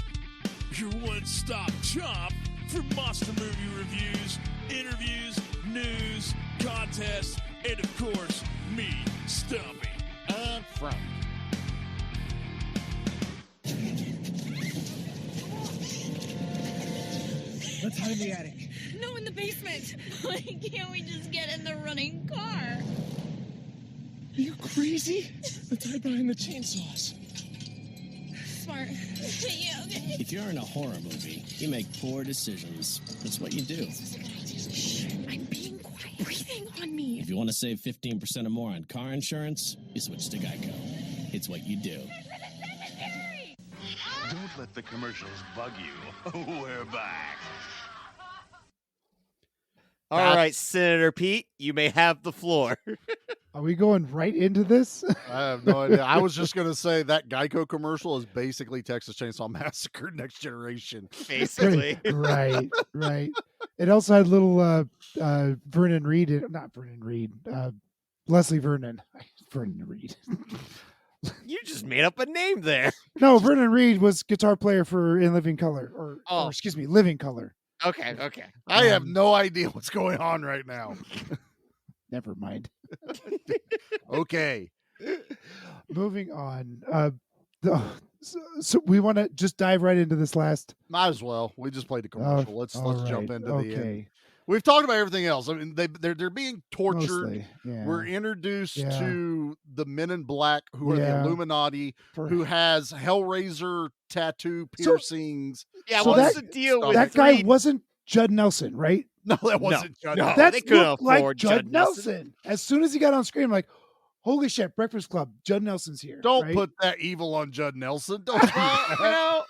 Your one-stop shop for monster movie reviews, interviews, news, contests, and of course, me, Stumpy. And Frank. Let's hide in the attic. No, in the basement. Why can't we just get in the running car? Are you crazy? Let's hide behind the chainsaws. Smart. Yeah, okay. If you're in a horror movie, you make poor decisions. That's what you do. This is a good idea. Shh. I'm being quiet. Breathing on me. If you want to save 15% or more on car insurance, you switch to Geico. It's what you do. Don't let the commercials bug you. We're back. All right, Senator Pete, you may have the floor. Are we going right into this? I have no idea. I was just going to say that Geico commercial is basically Texas Chainsaw Massacre Next Generation. Basically. Right. It also had little Vernon Reed, not Vernon Reed, Leslie Vernon. Vernon Reed. You just made up a name there. No, Vernon Reed was guitar player for In Living Color, or excuse me, Living Color. Okay. I have no idea what's going on right now. Never mind. Okay. Moving on. So we want to just dive right into this last. Might as well. We just played the commercial. Let's jump into the end. Okay. We've talked about everything else. I mean, they're being tortured. Mostly, yeah. We're introduced Yeah. to the Men in Black, who are the Yeah. Illuminati, For- who has Hellraiser tattoo piercings. Yeah, So what's that- the deal with that guy wasn't Judd Nelson, right? No, that wasn't Judd. No. That they couldn't looked like afford Judd Judd Nelson. Nelson. As soon as he got on screen, I'm like, holy shit, Breakfast Club, Judd Nelson's here. Don't right? put that evil on Judd Nelson. Don't do that. Well,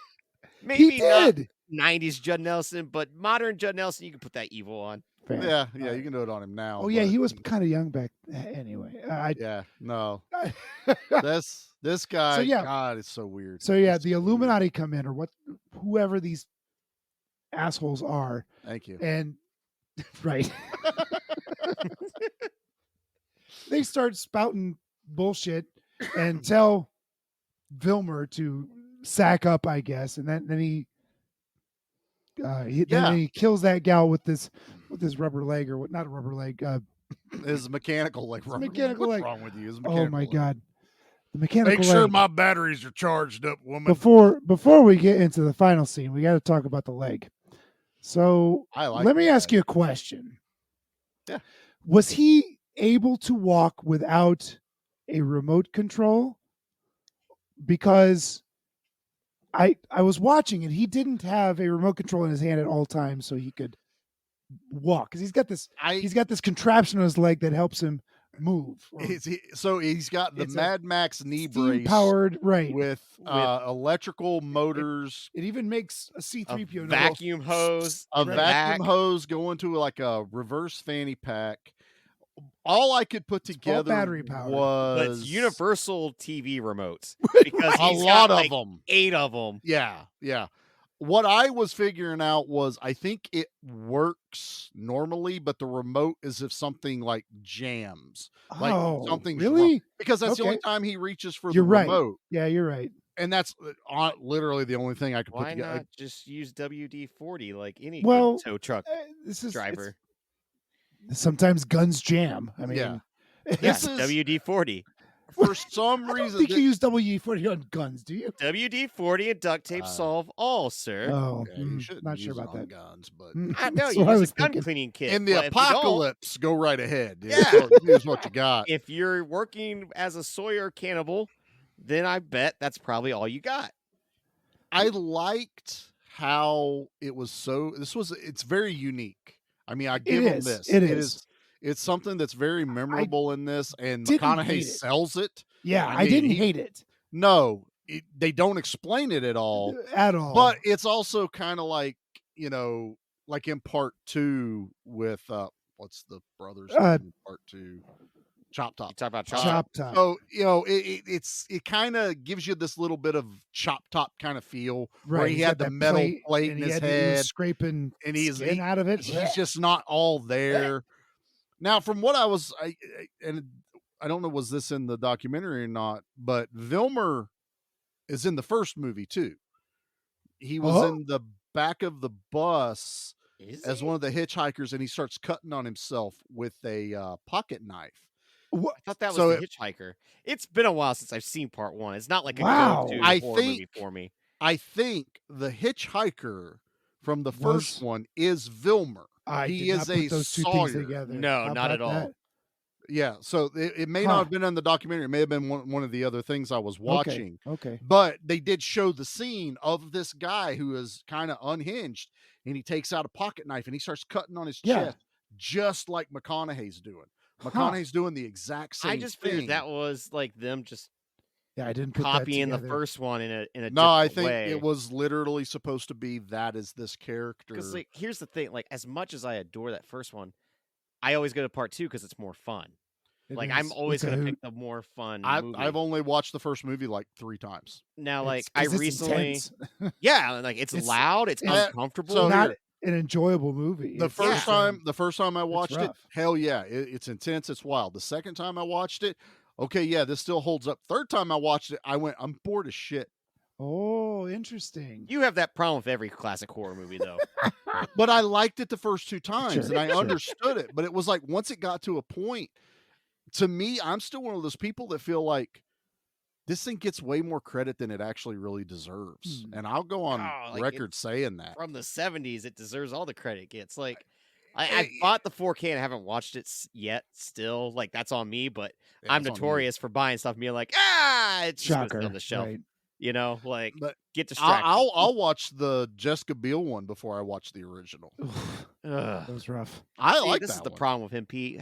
maybe He not did. 90s Judd Nelson, but modern Judd Nelson, you can put that evil on. Fair. Yeah, you can do it on him now. Oh yeah, but- he was kind of young back anyway. Yeah, no. This guy, So, yeah. God, it's so weird. So yeah, It's the so weird. Illuminati come in, or whoever these assholes are, Thank you. and right, they start spouting bullshit and tell Vilmer to sack up, I guess, and then he then he kills that gal with this rubber leg, or what? Not a rubber leg. His mechanical leg. mechanical What's leg. wrong with you? His Oh mechanical my leg. god, the mechanical Make sure leg. my batteries are charged up, woman. Before we get into the final scene, we got to talk about the leg. So I like let me that. ask you a question. Yeah. Was he able to walk without a remote control? Because I was watching and he didn't have a remote control in his hand at all times, so he could walk. Because he's got this contraption on his leg that helps him move. or He's got the It's a Mad Max knee brace steam-powered, right? with electrical motors, It even makes a C-3PO noise. Vacuum hose, a in the vacuum back. hose going to like a reverse fanny pack. All I could put all together battery powered. But was it's universal TV remotes because a he's lot got, of like, them. 8 of them. Yeah. What I was figuring out was I think it works normally, but the remote is if something like jams, like something's wrong. really? Because that's the only Okay. time he reaches for You're the right. remote, Yeah, you're right. and that's literally the only thing I could put Why together. not just use WD-40 like any Well, good tow truck This is driver? sometimes guns jam. I mean, Yeah. Yes, This is WD-40. for some I don't reason. think you use WD-40 on guns, do you? WD-40 and duct tape solve all, sir. Oh, you shouldn't not use sure it about on that. guns, but I know That's you what I use was a gun thinking. cleaning kit. in the but if you don't- apocalypse, go right ahead. dude. Yeah. Use what you got. if you're working as a Sawyer cannibal, then I bet that's probably all you got. I liked how it was it's very unique. I mean, I give him is. this. It is. It's something that's very memorable in this, and didn't McConaughey hate it. sells it. Yeah, I I mean, didn't he- hate it No, they don't explain it at all, at all. but it's also kind of like, like in part 2 with what's the brothers Uh, name in part 2? Chop Top. You talk about Chop. Chop Top. So it kind of gives you this little bit of Chop Top kind of feel, where he he's had got the that metal plate and in he his he was head, scraping and he's skin out of it. He's just not all there. Now, from what and I don't know, was this in the documentary or not, but Vilmer is in the first movie too. He was in the back of the bus as one of the hitchhikers, and he starts cutting on himself with a pocket knife. I thought that was So the hitchhiker. It's been a while since I've seen part one. It's not like a Wow. go-to I horror movie for me. I think the hitchhiker from the first one is Vilmer. He is a Sawyer. together. No, How not at about all. that? Yeah, so it may not have been in the documentary. It may have been one of the other things I was watching. Okay. But they did show the scene of this guy who is kind of unhinged, and he takes out a pocket knife and he starts cutting on his chest, just like McConaughey's doing. McConaughey's doing the exact same I just thing. figured that was like them just I didn't put copying that the together. first one in a No, different I think way. it was literally supposed to be that is this character. Because like here's the thing, like as much as I adore that first one, I always go to part 2 because it's more fun. It I'm is. always It's a going to hoot. pick the more fun movie. I've only watched the first movie like 3 times. Now, like It's- I 'cause it's recently, intense. yeah, like it's loud, it's Yeah, uncomfortable. so not here- an enjoyable movie. The It's first just, time I watched it, rough. hell yeah, it's intense, it's wild. The second time I watched it, okay, yeah, this still holds up. Third time I watched it, I went, I'm bored as shit. Oh, interesting. You have that problem with every classic horror movie, though. But I liked it the first 2 times, Sure, and I sure. understood it. But it was like once it got to a point, to me, I'm still one of those people that feel like this thing gets way more credit than it actually really deserves. And I'll go on like record saying that. From the 70s, it deserves all the credit it gets. Like, I bought the 4K and I haven't watched it yet. Still, like that's on me. But Yeah, I'm it's on you. notorious for buying stuff and being like, it's just gonna sit Shocker. on the shelf. Right. You know, like But get distracted. I'll watch the Jessica Biel one before I watch the original. Ugh. That was rough. I See, like this that is the one. problem with him, Pete.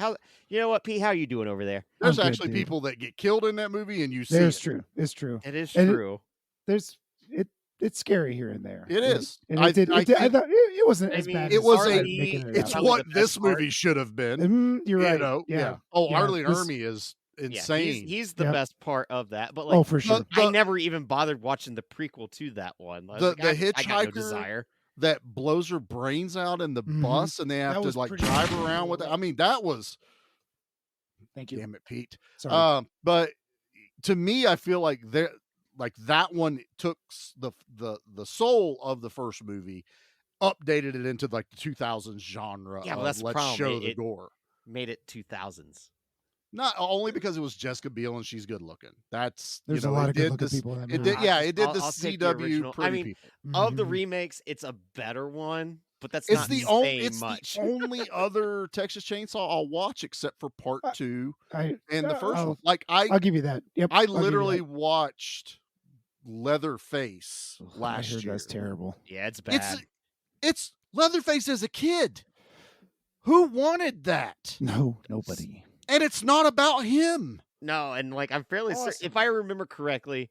You know what, Pete? How you doing over there? There's I'm good, actually dude. people that get killed in that movie, and you see There's it. true. It's true. It is And true. It's scary here and there. It is. And I I think- thought it wasn't I as mean, bad. It as was I'm a- making it It's out. Probably what the this best part. movie should have been. You're right. You know, Yeah. Oh, Yeah, Arlie this- Ermy is Yeah, insane. he's the Yep. best part of that. But like, Oh, for sure. I never even bothered watching the prequel to that one. I was The- like, the I got no hitchhiker desire. that blows her brains out in the Mhm. bus, and they have That to was like pretty drive cool. around with it. I mean, that was Thank you. damn it, Pete. Sorry. But to me, I feel like that one took the soul of the first movie, updated it into like the 2000s genre. Yeah, well, of that's the let's problem. show the It- gore. Made it 2000s. Not only because it was Jessica Biel and she's good looking. That's There's you know, a lot it of did good-looking this- people in that It movie. did, yeah, it did I'll the take the CW original. I pretty mean, people. Of the Mhm. remakes, it's a better one, but that's It's not the saying only it's much. the only other Texas Chainsaw I'll watch except for part 2 I and the first I'll, one. Like I'll give you that. Yep. I I'll give you literally that. watched Leatherface I last heard year. that's terrible. Yeah, it's bad. It's Leatherface as a kid. Who wanted that? No, nobody. And it's not about him. No, and like I'm fairly certain, Awesome. if I remember correctly,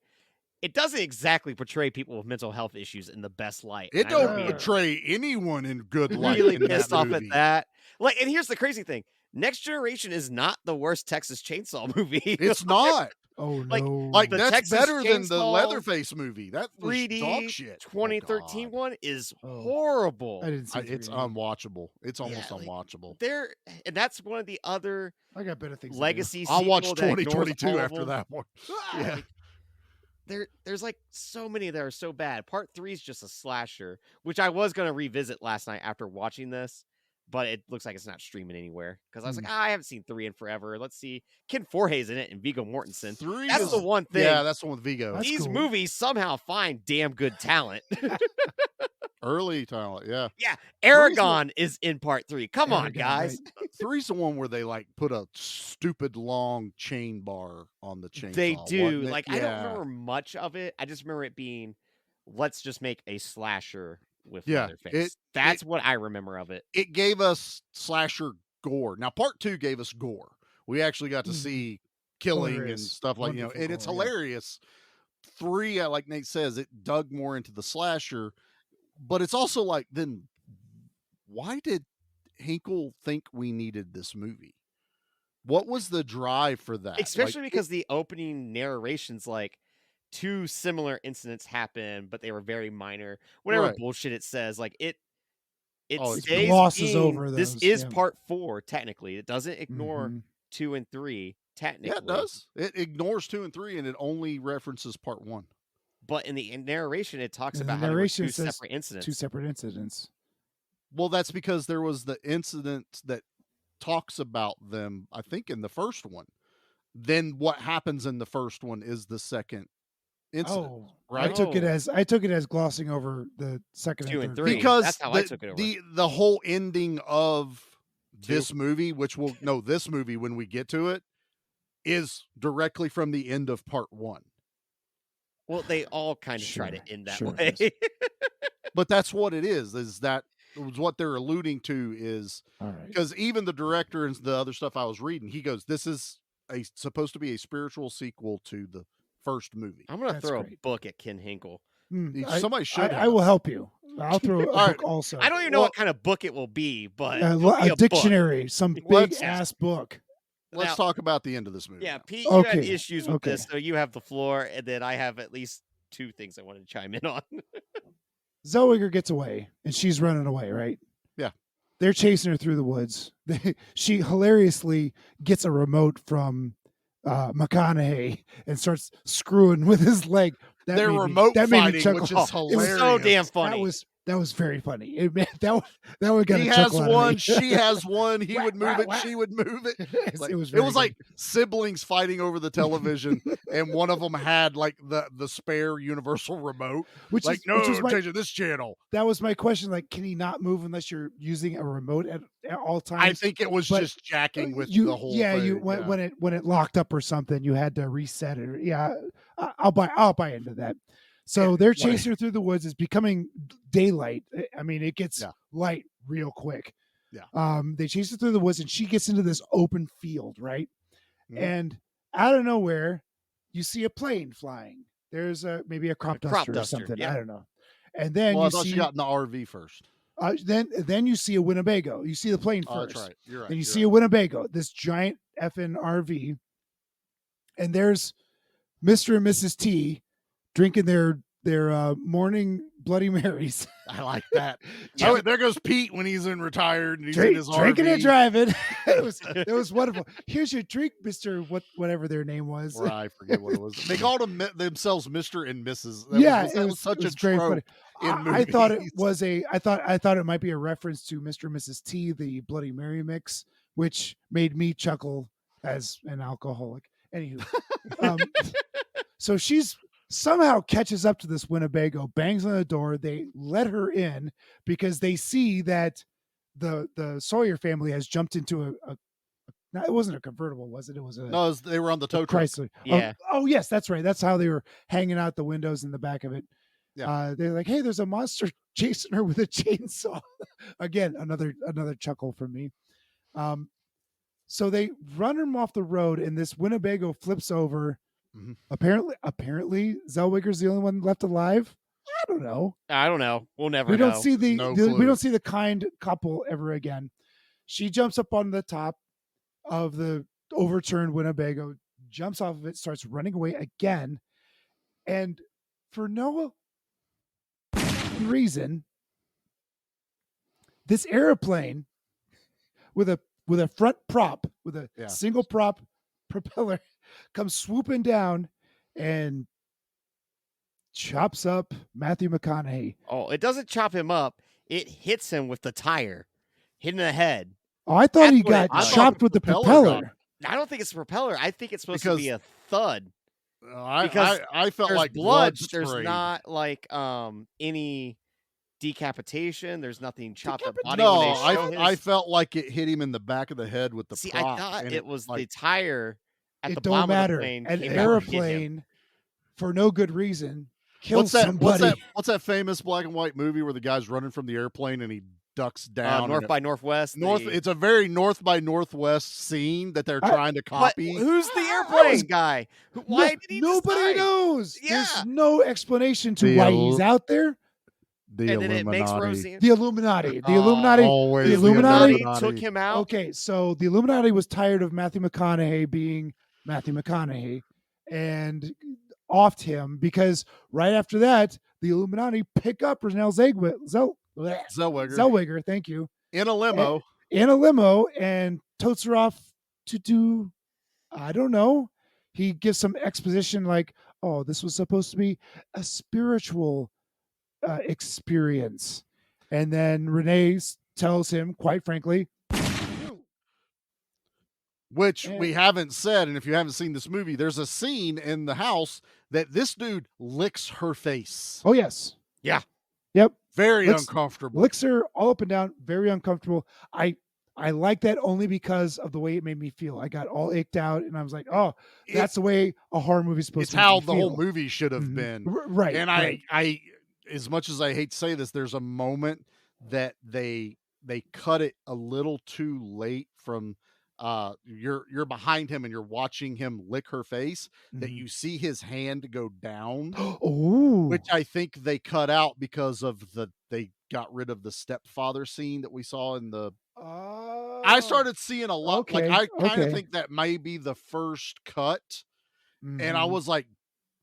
it doesn't exactly portray people with mental health issues in the best light. It And I remember don't being portray anyone in good light. really in pissed that off movie. at that. Like, and here's the crazy thing: Next Generation is not the worst Texas Chainsaw movie. It's not. Oh Like- no. Like The that's Texas better than the Chainsaw Leatherface movie. That was 3D dog shit. 2013 Oh, God. one is Oh. horrible. I didn't see It's 3D. unwatchable. It's almost Yeah, like, unwatchable. There, and that's one of the other I got better things. to do. legacy. I'll watch sequel that ignores 2022 all of after them. that one. Yeah. Like, there's like so many that are so bad. Part 3 is just a slasher, which I was gonna revisit last night after watching this, but it looks like it's not streaming anywhere because I was like, I haven't seen 3 in forever. Let's see. Ken Forhe's in it and Viggo Mortensen. 3 That's is- the one thing. Yeah, that's the one with Vigo. That's These cool. movies somehow find damn good talent. Early talent, yeah. Yeah, Aragon is in part 3. Come on, Aragon, guys. right. 3's the one where they like put a stupid long chain bar on the chainsaw. They do. wasn't it? Like, I don't Yeah. remember much of it. I just remember it being, let's just make a slasher with Yeah, Leatherface. That's what I remember of it. It gave us slasher gore. Now, part 2 gave us gore. We actually got to Mhm. see killing and Hilarious. stuff like, Wonderful and it's gore, yeah. hilarious. 3, like Nate says, it dug more into the slasher, but it's also like, then why did Hinkle think we needed this movie? What was the drive for that? Especially because the opening narration's like 2 similar incidents happen, but they were very minor. Whatever Right. bullshit it says, like it Oh, it's stays glosses being, over this those, is yeah. part 4 technically. It doesn't ignore Mhm. 2 and 3 technically. Yeah, it does. It ignores 2 and 3, and it only references part 1. But in the narration, it talks And about the how there were narration 2 says separate incidents. 2 separate incidents. Well, that's because there was the incident that talks about them, I think, in the first one. Then what happens in the first one is the second incident, Oh, right? I took it as glossing over the second 2 and and third. 3. Because That's how I took it over. the whole ending of 2. this movie, this movie when we get to it, is directly from the end of part 1. Well, they all kind of try Sure, to end that sure way. it But that's what it is that was what they're alluding to is All right. because even the director and the other stuff I was reading, he goes, this is supposed to be a spiritual sequel to the first movie. I'm gonna That's throw great. a book at Ken Hinkle. Somebody should I will help you. I'll throw a All right. book also. I don't even know what kind of book it will be, but a, it'll be a book. dictionary, some big Let's- ass book. Let's Now- talk about the end of this movie. Yeah, now. Pete, you had Okay, issues with this, okay. so you have the floor, and then I have at least 2 things I wanted to chime in on. Zellweger gets away, and she's running away, right? Yeah. They're chasing her through the woods. She hilariously gets a remote from McConaughey and starts screwing with his leg. They're made me- remote that made me fighting, chuckle. which is It was hilarious. so damn funny. That was very funny. That would get He a has chuckle out of one, me. she has one. He would move it, wah. she would move it. Like, it was it was very like siblings fighting over the television, and one of them had like the spare universal remote. Which Like, is, no, which was I'm my, changing this channel. that was my question. Like, can he not move unless you're using a remote at all times? I think it was But just jacking with you, the whole yeah, thing. you when it locked up or something, you had to reset it. Yeah, I'll buy into that. So they're chasing her through the woods. It's becoming daylight. I mean, it gets light real quick. Yeah. They chase her through the woods, and she gets into this open field, right? Mhm. And out of nowhere, you see a plane flying. There's maybe a crop duster or something. yeah. I don't know. And then Well, I you thought see she got in the RV first. then you see a Winnebago. You see the plane Oh, first. that's right. You're right. Then you you're see a Winnebago, this giant effing RV, and there's Mr. and Mrs. T drinking their morning Bloody Marys. I like that. Oh, there goes Pete when he's in retired and he's in his Drinking RV. and driving. it was wonderful. Here's your drink, Mr. Whatever their name was. Well, I forget what it was. They called themselves Mr. and Mrs. That was such it was a very trope funny. in I thought it movies. was I thought it might be a reference to Mr. and Mrs. T, the Bloody Mary mix, which made me chuckle as an alcoholic. Anywho, so she's somehow catches up to this Winnebago, bangs on the door. They let her in because they see that the Sawyer family has jumped into a no, it wasn't a convertible, was it? It was a No, they were on the tow truck. Chrysler. Yeah. Oh, yes, that's right. That's how they were hanging out the windows in the back of it. Yeah. They're like, hey, there's a monster chasing her with a chainsaw. Again, another chuckle from me. So they run him off the road, and this Winnebago flips over. Mhm. Apparently, Zellweger's the only one left alive. I don't know. I don't know. We'll never We know. don't see No we clue. don't see the kind couple ever again. She jumps up on the top of the overturned Winnebago, jumps off of it, starts running away again, and for no reason, this airplane with a front prop, with a Yeah. single prop propeller, comes swooping down and chops up Matthew McConaughey. Oh, it doesn't chop him up. It hits him with the tire, hitting the head. Oh, I thought That's he what it got was. chopped with the Propeller propeller. got I don't think it's a propeller. I think it's supposed to Because- be a thud. I felt There's like blood, but there's sprayed. not like any decapitation. There's nothing chopped up body. No, when they show I his... felt like it hit him in the back of the head with the See, prop. I thought and it was like, the tire at the It don't bottom matter. of the plane. An came out and hit him. airplane, for no good reason, kills what's that? somebody. What's that famous black and white movie where the guy's running from the airplane and he ducks down? North and by Northwest. North. It's a very North by Northwest scene that they're trying to But copy. who's the airplane guy? Why did he Nobody decide? knows. Yeah. There's no explanation to The why el- he's out there. The and then it makes Illuminati. Roseanne. The Illuminati. The Illuminati. Always the the Illuminati. Illuminati. Took him out. Okay, so the Illuminati was tired of Matthew McConaughey being Matthew McConaughey and offed him because right after that, the Illuminati pick up Renelle Zellweger, thank you, In a limo. in a limo and totes her off to do, I don't know. He gives some exposition like, oh, this was supposed to be a spiritual experience. And then Renee tells him, quite frankly, Which we haven't said, and if you haven't seen this movie, there's a scene in the house that this dude licks her face. oh, yes. Yeah. Yep. Very Licks- uncomfortable. Licks her all up and down, very uncomfortable. I like that only because of the way it made me feel. I got all ached out, and I was like, "Oh, that's the way a horror movie's supposed It's to." It's how the whole movie should have Mhm. been, Right? And right. I, as much as I hate to say this, there's a moment that they cut it a little too late from. You're behind him and you're watching him lick her face. That Mhm. you see his hand go down, Oh, which I think they cut out because of they got rid of the stepfather scene that we saw in the. I started seeing a lot. Okay, Like I kind of okay. think that may be the first cut, and I Mhm. was like,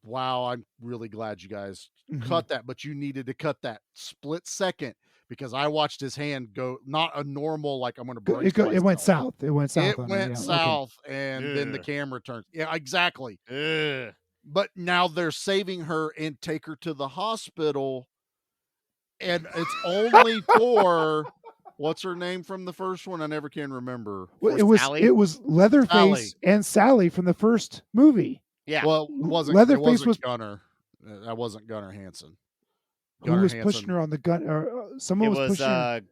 "Wow, I'm really glad you guys Mhm. cut that." But you needed to cut that split second because I watched his hand go not a normal like I'm going to brace It went myself. south. It went south. It on her, went yeah, okay. south, and then the Ugh. camera turns. Yeah, exactly. Ugh. But now they're saving her and take her to the hospital, and it's only for what's her name from the first one? I never can remember. Well, For it was Sally? it was Leatherface Sally. and Sally from the first movie. Yeah. Well, it wasn't Leatherface was Gunnar. That wasn't Gunnar Hansen. who was pushing her on the gun, or someone it was was pushing.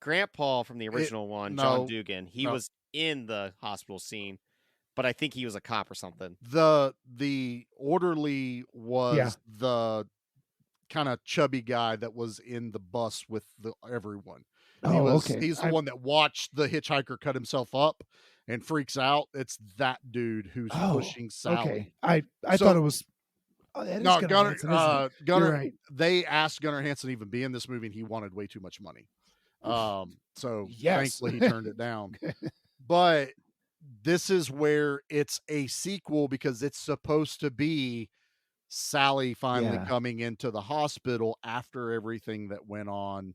Grandpa from the original one, no, John Dugan. He no. was in the hospital scene, but I think he was a cop or something. The orderly was Yeah. the kind of chubby guy that was in the bus with everyone. Oh, okay. He's the one that watched the hitchhiker cut himself up and freaks out. It's that dude who's pushing Sally. Okay. I So- thought it was. Oh, that is No, Gunnar Gunnar. Hansen, isn't it? Gunnar. You're right. They asked Gunnar Hansen to even be in this movie, and he wanted way too much money. So Yes. thankfully he turned it down. But this is where it's a sequel because it's supposed to be Sally finally Yeah. coming into the hospital after everything that went on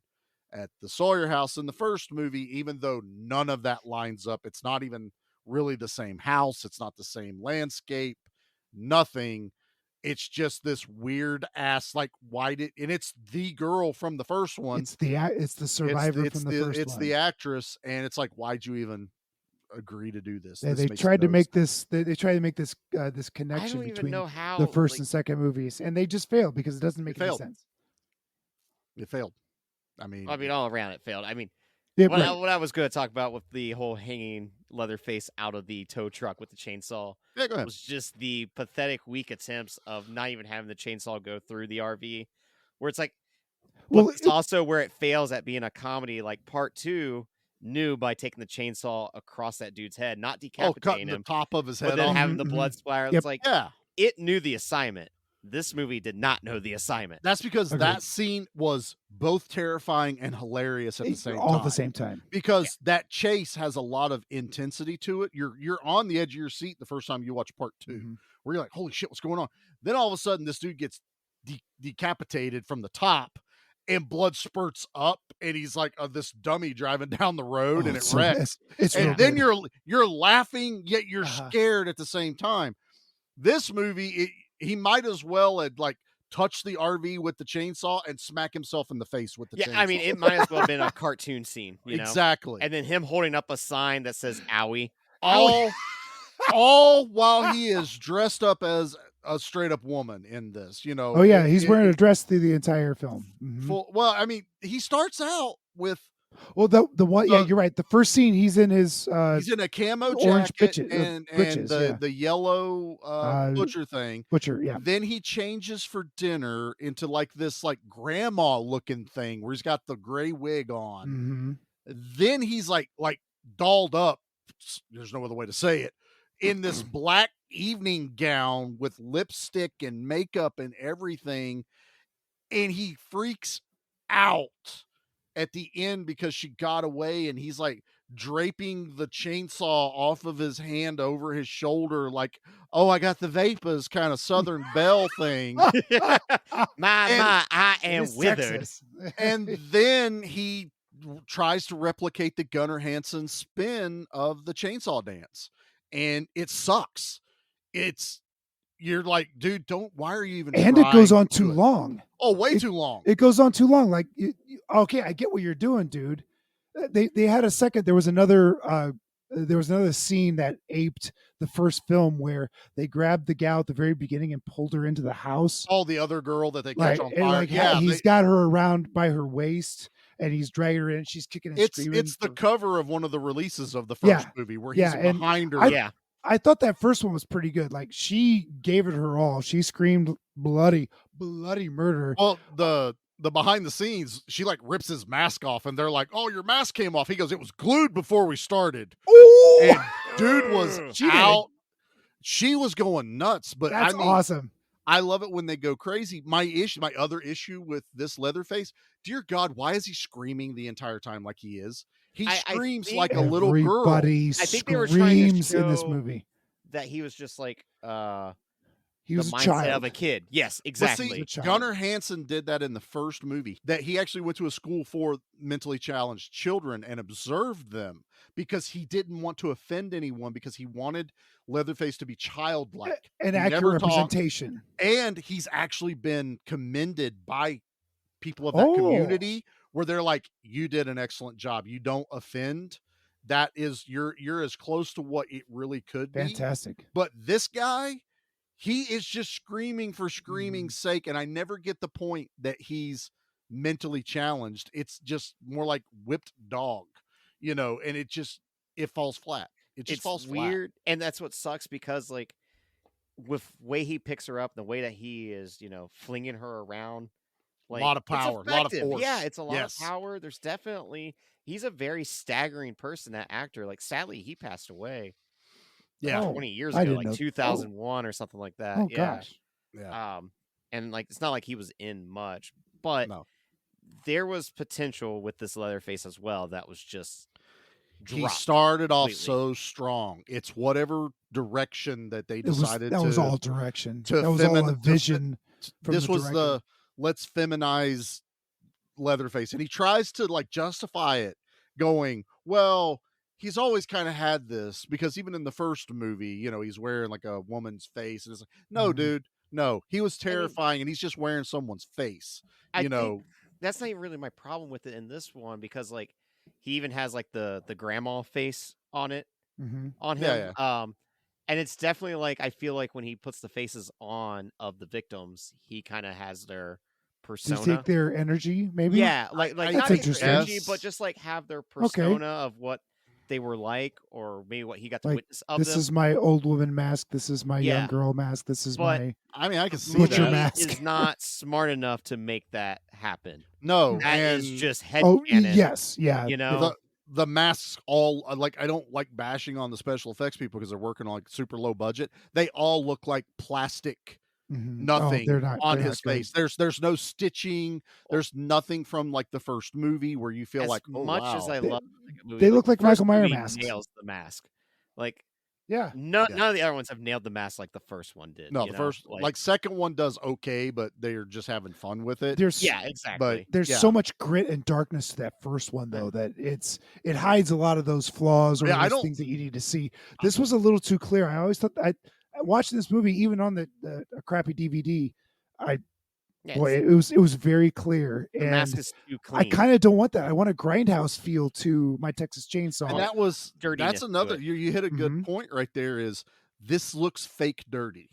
at the Sawyer house in the first movie, even though none of that lines up. It's not even really the same house. It's not the same landscape, nothing. It's just this weird ass, like, and it's the girl from the first one. It's the survivor from the first It's one. the actress, and it's like, why'd you even agree to do this? They This makes tried to no make sense. this. They tried to make this this I connection don't even between know how the first like, and second movies, and they just failed because it doesn't make any failed. sense. It failed. I mean, all around it failed. I mean, Yeah, what, right. what I was going to talk about with the whole hanging Leatherface out of the tow truck with the chainsaw yeah, go ahead. was just the pathetic, weak attempts of not even having the chainsaw go through the RV, where it's like, Well, it's also where it fails at being a comedy. Like part 2 knew by taking the chainsaw across that dude's head, not Oh, decapitating cutting the him, top of his but head then off. having the Mhm, blood splatter. Yep. It's like, Yeah, it knew the assignment. This movie did not know the assignment. that's because Agreed. that scene was both terrifying and hilarious at the same all time. at the same time. Because that chase has a lot of intensity to it. You're on the edge of your seat the first time you watch part 2, Mhm. where you're like, holy shit, what's going on? Then all of a sudden, this dude gets decapitated from the top, and blood spurts up, and he's like this dummy driving down the road, Oh, and it it's so- wrecks. It's real And then good. you're laughing, yet you're Uh-huh. scared at the same time. This movie, he might as well had like touched the RV with the chainsaw and smack himself in the face with the chainsaw. I mean, it might as well have been a cartoon scene, you know? Exactly. And then him holding up a sign that says "Owie." all while he is dressed up as a straight up woman in this, Oh yeah, he's wearing a dress through the entire film. Mhm. well, I mean, he starts out with Well, the one, yeah, So- you're right. The first scene, he's in his he's in a camo orange jacket britches, yeah. the yellow butcher thing. butcher. Yeah, Then he changes for dinner into like this like grandma looking thing where he's got the gray wig on. hmm Then he's like dolled up. There's no other way to say it. In this black evening gown with lipstick and makeup and everything. And he freaks out at the end because she got away, and he's like draping the chainsaw off of his hand over his shoulder, like, oh, I got the vapors kind of Southern Belle thing. I am It's withered. Texas. And then he tries to replicate the Gunnar Hansen spin of the chainsaw dance, and it sucks. You're like, dude, why are you even And it goes trying on to too do it? long. Oh, way too long. It goes on too long. Like, okay, I get what you're doing, dude. They had a second. There was another scene that aped the first film where they grabbed the gal at the very beginning and pulled her into the house. Oh, the other girl that they catch on And, fire. Yeah, he's got her around by her waist and he's dragging her in. She's kicking and screaming. It's the cover of one of the releases of the first movie where he's and behind her. I thought that first one was pretty good. Like, she gave it her all. She screamed bloody murder. Well, the behind the scenes, she like rips his mask off, and they're like, "Oh, your mask came off." He goes, "It was glued before we started." Ooh! And dude was out. She was going nuts. But That's awesome. I love it when they go crazy. My other issue with this Leatherface, dear God, why is he screaming the entire time like he is? He screams like a little girl. Everybody screams in this movie. That he was just like he was the a mindset child. of a kid. Yes, exactly. Well, see, Gunnar Hansen did that in the first movie. That he actually went to a school for mentally challenged children and observed them because he didn't want to offend anyone, because he wanted Leatherface to be childlike. An accurate representation. And he's actually been commended by people of that community where they're like, you did an excellent job. You don't offend. That is, you're as close to what it really could be. Fantastic. But this guy, he is just screaming for screaming's sake, and I never get the point that he's mentally challenged. It's just more like whipped dog, and it falls flat. It falls weird, flat. and that's what sucks, because like with the way he picks her up, the way that he is, flinging her around, like, a lot of power, a lot of force. Yeah, it's a lot of power. There's definitely, he's a very staggering person, that actor. Like, sadly, he passed away. Yeah, 20 years ago, like 2001 or something like that. Oh gosh. Yeah. And like, it's not like he was in much, but there was potential with this Leatherface as well. That was just he started off so strong. It's whatever direction that they decided that was all direction. That was all a vision. This was the let's feminize Leatherface, and he tries to like justify it, going, well, he's always kind of had this, because even in the first movie, he's wearing like a woman's face, and it's like, no, dude, no, he was terrifying, and he's just wearing someone's face. I think that's not even really my problem with it in this one, because like he even has like the grandma face on it, on him. Yeah. And it's definitely like, I feel like when he puts the faces on of the victims, he kind of has their persona. To take their energy, maybe. Yeah, like that's not take interesting. their energy, but just like have their persona of what they were like, or maybe what he got to witness of this them. is my old woman mask. This is my young girl mask. This is my. I mean, I can see butcher that. mask. Is not smart enough to make that happen. No, that and is just head. Yes, yeah. The masks all, like, I don't like bashing on the special effects people because they're working on like super low budget. They all look like plastic. Nothing on his face. There's no stitching. There's nothing from like the first movie where you feel as like, much as I love the movie, they look like first Michael Myers movie masks. Nails the mask, like none of the other ones have nailed the mask like the first one did. No, the first, like second one does okay, but they're just having fun with it. Exactly. But there's so much grit and darkness to that first one, though, that it hides a lot of those flaws or those things that you need to see. This was a little too clear. I always thought watching this movie, even on the crappy DVD, it was very clear. The and mask is too clean. I kind of don't want that. I want a grindhouse feel to my Texas Chainsaw. And that was dirtiness. That's another. You hit a good point right there. Is this looks fake dirty?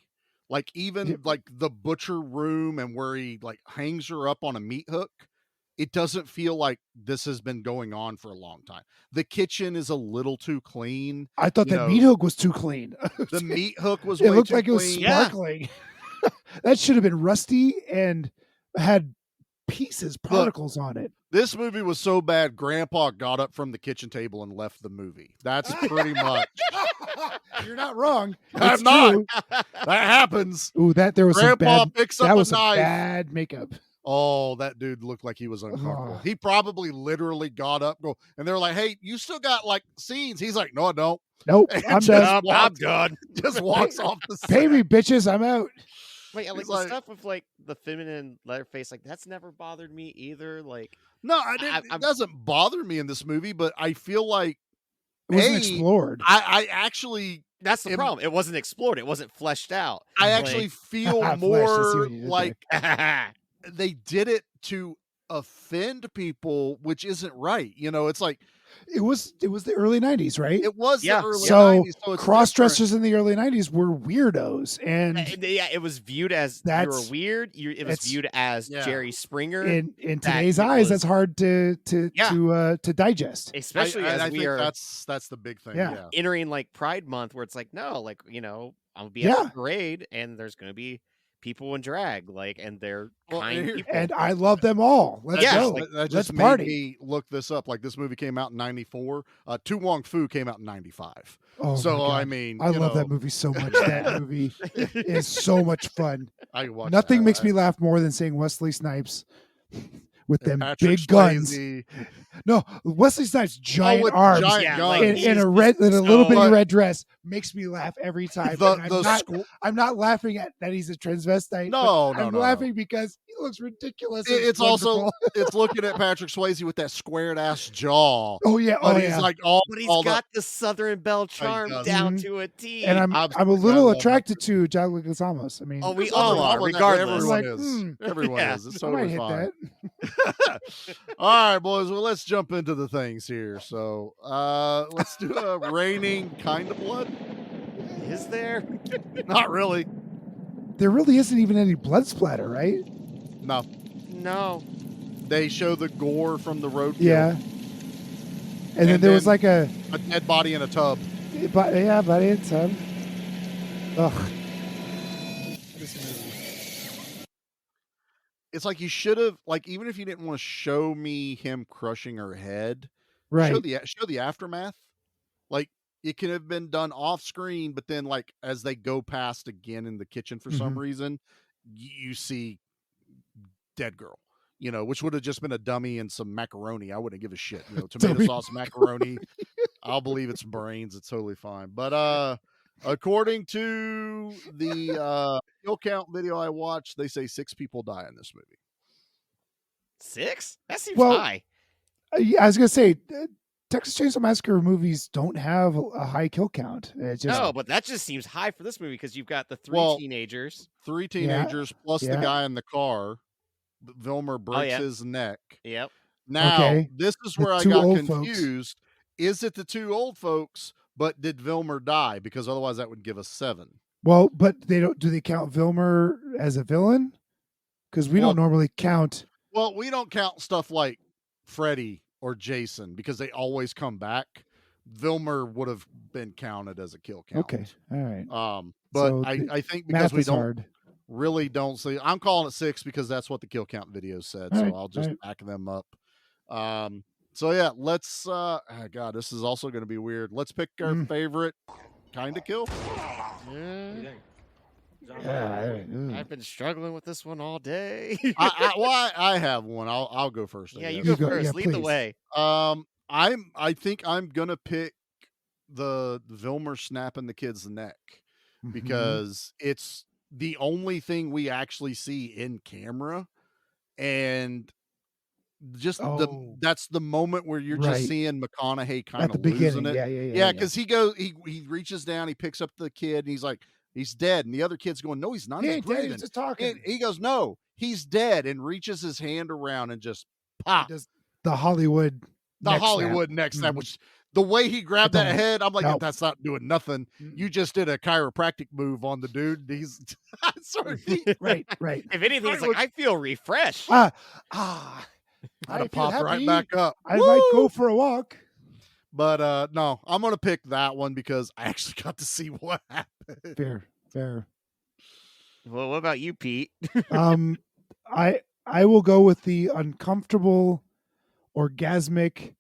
Like even like the butcher room and where he like hangs her up on a meat hook. It doesn't feel like this has been going on for a long time. The kitchen is a little too clean. I thought that meat hook was too clean. The meat hook was. It way looked too like clean. it was sparkling. That should have been rusty and had particles on it. This movie was so bad, Grandpa got up from the kitchen table and left the movie. That's pretty much. You're not wrong. I'm It's not. true. That happens. Ooh, there was Grandpa some bad. picks up That was a knife. some bad makeup. Oh, that dude looked like he was uncomfortable. He probably literally got up, and they're like, "Hey, you still got like scenes?" He's like, "No, I don't." Nope, And I'm just done. I'm done. Just walks off the set. Pay me, bitches. I'm out. Wait, like He's the like- stuff with like the feminine Leatherface, like that's never bothered me either. Like, No, I didn't. It doesn't bother me in this movie, but I feel like It wasn't explored. I actually that's the problem. It wasn't explored. It wasn't fleshed out. I actually feel Flesh, I see more what you did like Like, they did it to offend people, which isn't right. You know, it's like It was the early 90s, right? it was Yeah. the early So 90s, so it's cross different. dressers in the early 90s were weirdos, and yeah, it was viewed as you were That's- weird. It was it's- viewed as Yeah. Jerry Springer, in that today's it eyes, was- that's hard to Yeah. digest. especially I as think we are that's the big thing. Yeah. Yeah. entering like Pride Month, where it's like, no, like I'm gonna be Yeah. at the parade, and there's gonna be people in drag, like, and they're Well, kind here- people. And I love them all. Let's Yeah, go. like, that Let's just party. made me look this up. Like this movie came out in '94. Tu Wong Fu came out in '95. Oh, So my God. I mean, I you love know, that movie so much. That movie is so much fun. I watched Nothing that. makes me laugh more than seeing Wesley Snipes with them Patrick big guns. Swayze. No, Wesley Snipes' giant with arms giant Yeah, guns. like, in he's a red, in a little so- bitty But- red dress makes me laugh every time. The- And the squ- I'm not laughing at that he's a transvestite. No, but no, I'm no, laughing because he looks ridiculous. and It's also wonderful. it's looking at Patrick Swayze with that squared ass jaw. Oh yeah, But oh he's yeah. like all, But he's all got the Southern Belle charm does. down Mhm. to a T. And I'm a Absolutely, I little love that attracted to John Leguizamo. I mean, Oh, we There's all nothing are, wrong with that. regardless. Everyone Like, is. Everyone Yeah. is. It's I might totally hit fine. that. All right, boys. Well, let's jump into the things here. So, let's do a raining kind of blood. Is there? Not really. There really isn't even any blood splatter, right? No, No. they show the gore from the roadkill. Yeah. And then there was then- like a, dead body in a tub. but yeah, buddy, it's ugh. It's like you should have, like, even if you didn't want to show me him crushing her head, Right. show the aftermath. Like it could have been done off screen, but then like as they go past again in the kitchen for some Mhm. reason, you see dead girl. You know, which would have just been a dummy and some macaroni. I wouldn't give a shit. You know, tomato Dummy sauce, macaroni. I'll believe it's brains. It's totally fine. But according to the kill count video I watched, they say 6 people die in this movie. 6? That seems Well, high. Yeah, I was gonna say, Texas Chainsaw Massacre movies don't have a high kill count. It's just No, but that just seems high for this movie because you've got the 3 Well, teenagers. 3 teenagers plus yeah. the guy in the car. Vilmer breaks yeah. his neck. Yep. Now, Okay. this is The where I 2 got old folks. confused. Is it the 2 old folks, but did Vilmer die? Because otherwise that would give us 7. well, but they don't. Do they count Vilmer as a villain? Because we don't Well- normally count. Well, we don't count stuff like Freddy or Jason because they always come back. Vilmer would have been counted as a kill count. Okay, all right. But So I think because Math we is don't hard. really don't see, I'm calling it 6 because that's what the kill count video said. All So right, I'll just all back them up. So yeah, let's God, this is also going to be weird. Let's pick our favorite kind of kill. Yeah, I've been struggling with this one all day. I have one. I'll go first. I Yeah, you guess. go go- first. yeah, Lead the please. way. I think I'm gonna pick the Vilmer snapping the kid's neck Mhm. because it's the only thing we actually see in camera, and just Oh. that's the moment where you're Right. just seeing McConaughey kind at of the losing beginning. it. Yeah. Yeah, because he reaches down, he picks up the kid, and he's like, he's dead, and the other kid's going, no, he's not. he He's ain't dead, breathing. he's just talking. And he goes, no, he's dead, and reaches his hand around and just pop. Does the Hollywood. The neck snap. Hollywood neck snap, Mhm. which the way he grabbed I that don't- head, I'm like, no. that's not doing nothing. Mm. You just did a chiropractic move on the dude. He's sorry. Right, right. If anything, it's like I feel refreshed. I'd I have feel popped right happy. back up. I might go Woo! for a walk. But no, I'm gonna pick that one because I actually got to see what happened. Fair. Well, what about you, Pete? I will go with the uncomfortable, orgasmic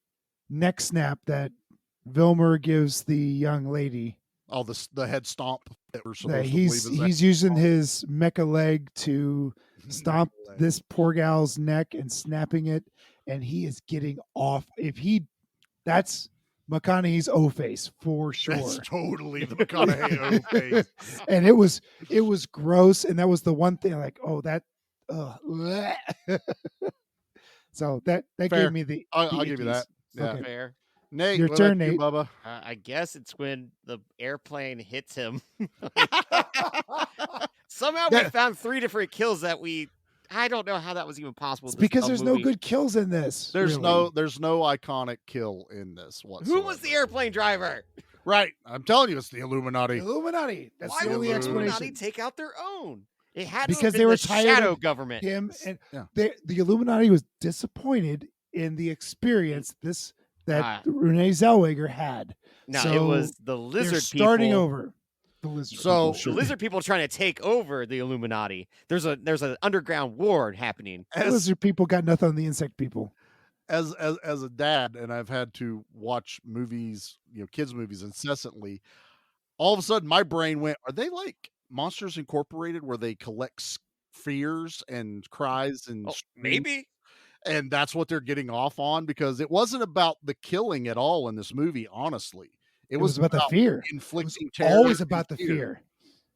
neck snap that Vilmer gives the young lady. Oh, the head stomp that we're supposed That to he's believe is he's using his mecha leg to stomp this poor gal's neck and snapping it, and he is getting off. That's McConaughey's O face for sure. That's totally the McConaughey O face. And it was gross, and that was the one thing like, oh, that so that Fair. gave me the I'll give you that. Yeah. Okay. Fair. Nate, Your what turn, about you, Nate. Bubba. I guess it's when the airplane hits him. Somehow we found 3 different kills that I don't know how that was even possible. It's in this because dumb there's movie. no good kills in this. There's really. no iconic kill in this whatsoever. Who was the airplane driver? Right. I'm telling you, it's the Illuminati. Illuminati. That's Why the would only the explanation. Illuminati take out their own? It had to Because have they been were the tired shadow of government. Him and Yeah. the Illuminati was disappointed in the experience that Ah. Renee Zellweger had. No, So it was the they're lizard starting people. over. The lizard. So- people, The lizard people are trying to take over the Illuminati. There's an underground war happening. The lizard people got nothing on the insect people. As a dad, and I've had to watch movies, kids movies incessantly. All of a sudden, my brain went, "Are they like Monsters Incorporated, where they collect fears and cries and Oh, screams?" maybe. And that's what they're getting off on, because it wasn't about the killing at all in this movie. Honestly, It was about the fear. It was inflicting terror. always and about the fear.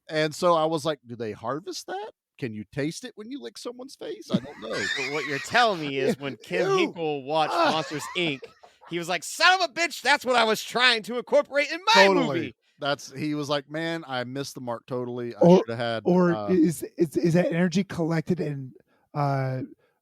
And so I was like, "Do they harvest that? Can you taste it when you lick someone's face? I don't know." But what you're telling me is when Kim Ew. Hinkle watched Monsters Inc., he was like, "Son of a bitch, that's what I was trying to incorporate in my movie." He was like, "Man, I missed the mark totally. I Or- should have had." Or is that energy collected and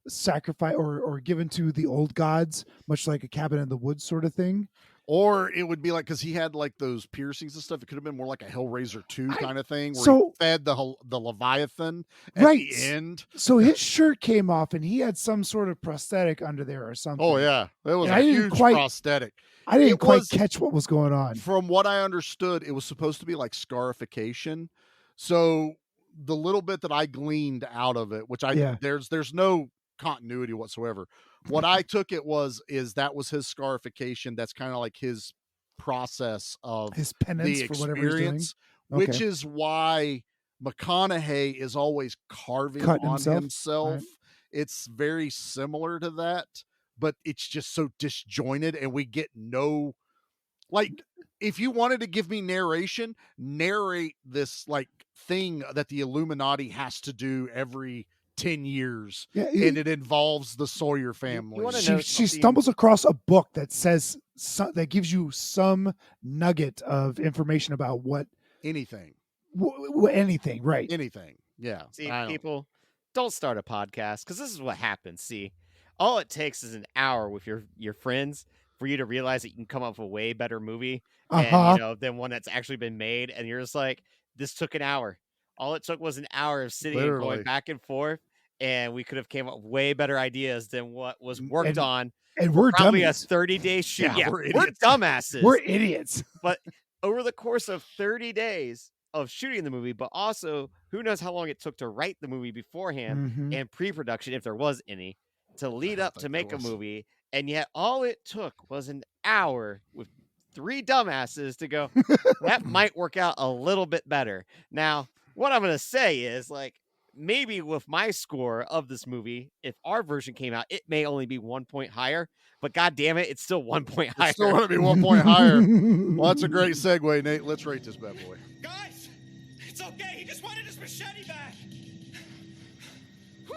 sacrificed or given to the old gods, much like a cabin in the woods sort of thing? Or it would be like, because he had like those piercings and stuff, it could have been more like a Hellraiser 2 kind of thing, where so- he fed the Leviathan at Right. the end. So his shirt came off, and he had some sort of prosthetic under there or something. Oh yeah, it was And a I didn't huge quite- prosthetic. I didn't It quite was- catch what was going on. From what I understood, it was supposed to be like scarification. So the little bit that I gleaned out of it, which there's no continuity whatsoever. What I took it is that was his scarification. That's kind of like his process of His penance the for whatever he's doing. experience, which Okay. is why McConaughey is always carving Cutting on himself? himself. Right. It's very similar to that, but it's just so disjointed, and we get no, like, if you wanted to give me narration, narrate this like thing that the Illuminati has to do every 10 years, Yeah, and it involves the Sawyer family. wanna know she something- stumbles across a book that says that gives you some nugget of information about what anything, anything, right? anything. Yeah. See, I don't- people, don't start a podcast, because this is what happens. See, all it takes is an hour with your friends for you to realize that you can come up with a way better movie than one that's actually been made, and you're just like, this took an hour. All it took was an hour of sitting and Literally. going back and forth, and we could have came up with way better ideas than what was worked on. And we're Probably dummies. a 30-day shoot. Yeah, We're we're idiots. dumbasses. We're idiots. But over the course of 30 days of shooting the movie, but also who knows how long it took to write the movie beforehand Mhm. and pre-production, if there was any, to lead don't up to think make there a was. movie. And yet all it took was an hour with 3 dumbasses to go, that might work out a little bit better. Now, what I'm going to say is, like, maybe with my score of this movie, if our version came out, it may only be 1 point higher, but God damn it, it's still 1 point higher. It's still going to be 1 point higher. Well, that's a great segue, Nate. Let's rate this bad boy. Guys, it's okay. He just wanted his machete back. Whew.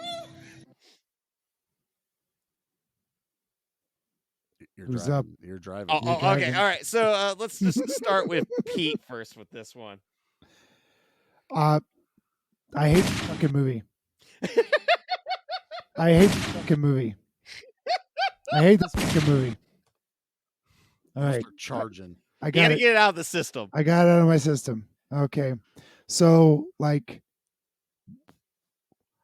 You're Who's driving. up? You're driving. Oh, You're okay. driving. All right. So let's just start with Pete first with this one. I hate the fucking movie. I hate the fucking movie. I hate this fucking movie. All right, Start charging. I You got gotta it. get it out of the system. I got it out of my system. Okay, so like,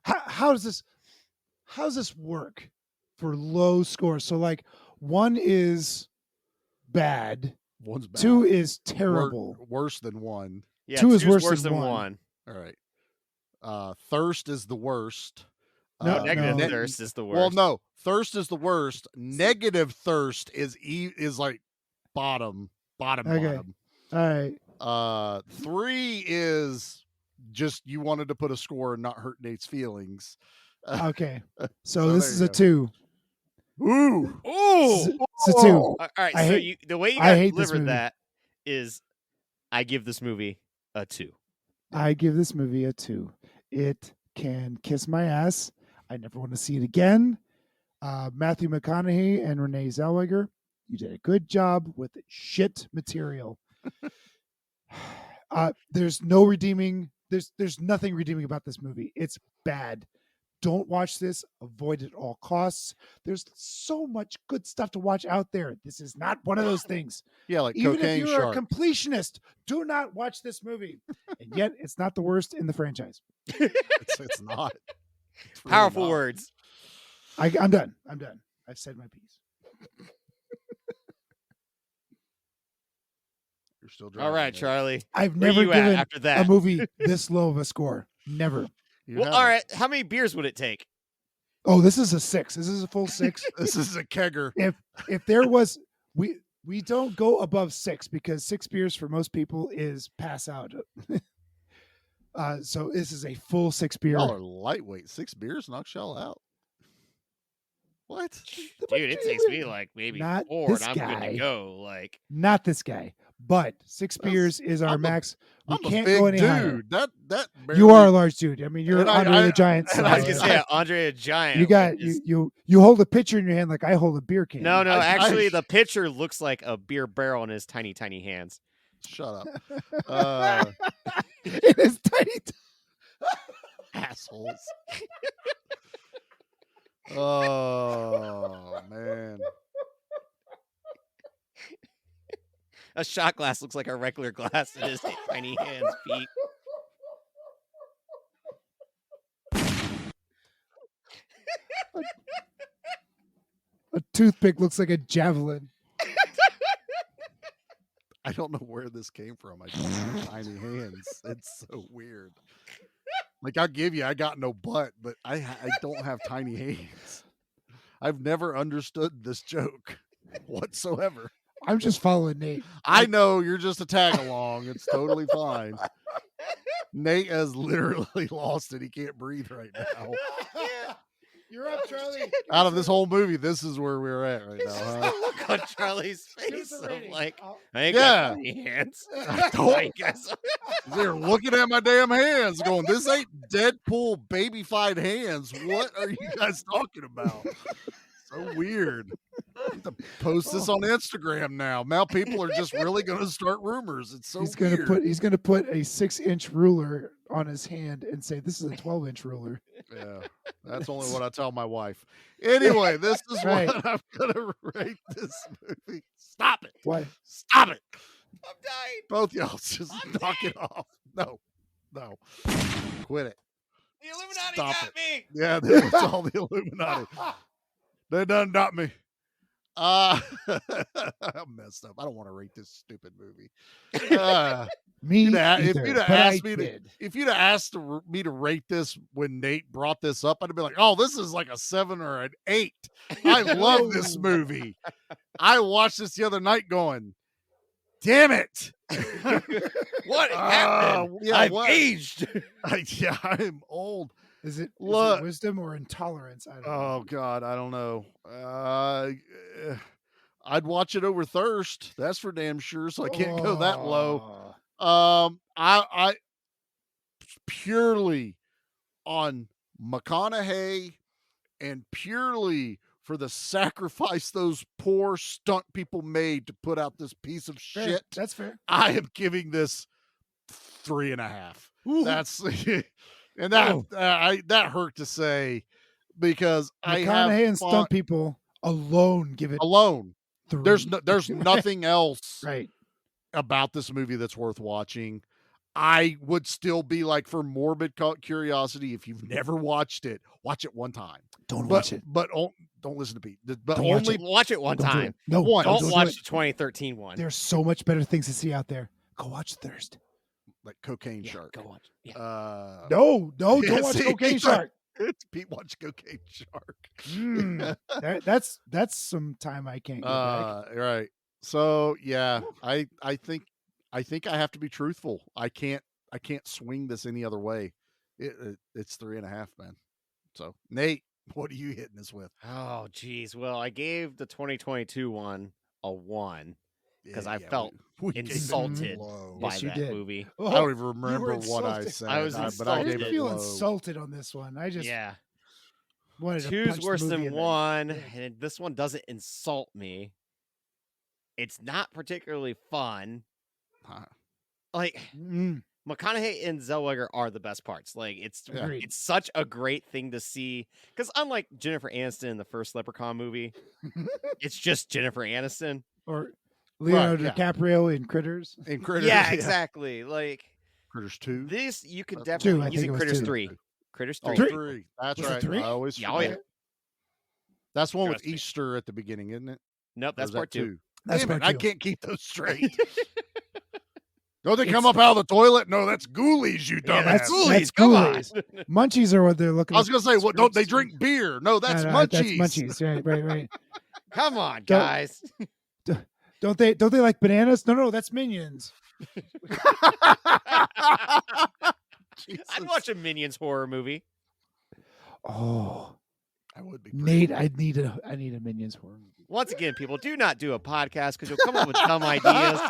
how does this work for low scores? So like, 1 is bad, One's bad. 2 is terrible. Worse than 1. Yeah, 2 is two's worse than than one. 1. All right. Thirst is the worst. No, Negative no. thirst is the worst. Well, no. Thirst is the worst. Negative thirst is like bottom. Okay. Bottom. All right, 3 is just you wanted to put a score and not hurt Nate's feelings. Okay. So So this there is you a go. 2. Ooh. Ooh. It's a 2. All right. I So hate- the way you I guys hate this delivered movie. that is, I give this movie a 2. I give this movie a 2. It can kiss my ass. I never want to see it again. Matthew McConaughey and Renee Zellweger, you did a good job with shit material. There's no redeeming. There's nothing redeeming about this movie. It's bad. Don't watch this. Avoid it at all costs. There's so much good stuff to watch out there. This is not one of those things. Yeah, like Even if Cocaine you're Shark. a completionist, do not watch this movie. And yet, it's not the worst in the franchise. It's not. It's really Powerful not. words. I'm done. I'm done. I've said my piece. You're still All driving. right, Nate. Charlie. I've Where never you at given after that? a movie this low of a score. Never. You Well, haven't. all right. How many beers would it take? Oh, this is a 6. This is a full 6. This is a kegger. If there was we don't go above 6 because 6 beers for most people is pass out. So this is a full 6 beer. Y'all are lightweight. 6 beers knocks y'all out. What? Dude, it takes me like maybe Not 4 this and I'm good guy. to go. Like, Not this guy, but 6 That's- beers is our I'm a- max. We I'm can't a big go any dude. higher. That You barely- are a large dude. I mean, you're And Andre the Giant. and I was size. gonna say Andre the Giant. You got which is- you hold a pitcher in your hand like I hold a beer can. No, I- actually, the pitcher looks like a beer barrel in his tiny, tiny hands. Shut up. It is tiny. Assholes. Oh man. A shot glass looks like a regular glass in his tiny hands, Pete. A toothpick looks like a javelin. I don't know where this came from. I don't have tiny hands. It's so weird. Like I'll give you, I got no butt, but I don't have tiny hands. I've never understood this joke whatsoever. I'm just following Nate. I know you're just a tag along. It's totally fine. Nate has literally lost it. He can't breathe right now. You're up, Charlie. Out of this whole movie, this is where we're at right now. Huh? Look on Charlie's Give us face a of rating. like, I'll- I ain't Yeah. got tiny hands. don't- I guess. They're looking at my damn hands, going, "This ain't Deadpool babyfied hands. What are you guys talking about?" So weird. I have to post this on Instagram now. Now people are just really going to start rumors. It's so he's weird. gonna put a 6-inch ruler on his hand and say this is a 12-inch ruler. Yeah, that's only what I tell my wife. Anyway, this is Right. what I'm gonna rate this movie. Stop it! Why? Stop it! I'm dying. Both y'all just knock it off. No, quit it. The Illuminati Stop got it. me. Yeah, it's all the Illuminati. They done got me. I'm messed up. I don't want to rate this stupid movie. Me You'd ha- if either, you'd have but I asked me to- did. If you'd have asked me to rate this when Nate brought this up, I'd have been like, "Oh, this is like a 7 or an 8." I love this movie. I watched this the other night, going, "Damn it! What happened? Yeah, I've what? aged. Yeah, I'm old." Is it Look. wisdom or intolerance? I don't know. Oh God, I don't know. I'd watch it over thirst. That's for damn sure. So I can't go that low. I purely on McConaughey and purely for the sacrifice those poor stunt people made to put out this piece of Fair. shit. That's fair. I am giving this 3.5. That's and that that hurt to say because I have McConaughey and fun- stunt people alone give it alone. 3. There's nothing else right. about this movie that's worth watching. I would still be like, for morbid curiosity, if you've never watched it, watch it one time. Don't But, watch it. But don't listen to Pete. But Don't watch only Watch it one Don't do time. it. No, One. Don't do watch it. the 2013 one. There's so much better things to see out there. Go watch Thirst. like Cocaine Yeah, Shark. go watch. Yeah. No, Yeah, don't watch see, Cocaine he's like- Shark. It's Pete watch Cocaine Shark. Mm, that's some time I can't get back. Right. So yeah, I think I have to be truthful. I can't I can't swing this any other way. It's 3.5, man. So Nate, what are you hitting us with? Oh, geez. Well, I gave the 2022 one a 1 because I felt we gave it insulted low. by Yes, you that did. movie. Oh, I don't even you were remember what I insulted. said. I was but I I gave insulted. it feel low. insulted on this one. I just Yeah. wanted to 2's punch the worse movie than in the 1, dick. and this one doesn't insult me. It's not particularly fun. Huh. Like, Mm, McConaughey and Zellweger are the best parts. Like, agreed. it's such a great thing to see. Because unlike Jennifer Aniston in the first Leprechaun movie, it's just Jennifer Aniston. Or Leonardo yeah. DiCaprio in Critters. In Critters, Yeah, exactly. Like, Critters 2. this, you could That's- Two, definitely. I He's think in it was Critters 2. 3. Critters 3. Oh, Three? 3. That's Was it right. 3? I always Yeah, oh, yeah. forget. That's one with Trust me. Easter at the beginning, isn't it? Nope, Or that's is that part 2. That's Damn it, part I 2. can't keep those straight. Don't they come up out of the toilet? No, that's ghoulies, you Yeah, dumbass. that's Ghoulies, Ghoulies. Come on. Ghoulies. Munchies are what they're looking I was at. going to say, what? Don't they Scripts. drink beer? No, that's No, munchies. That's munchies. Right. Come on, Don't- guys. Don't they like bananas? No, that's Minions. I'd watch a Minions horror movie. Oh, That would be pretty Nate, cool. I need a Minions horror movie. Once again, people, do not do a podcast because you'll come up with dumb ideas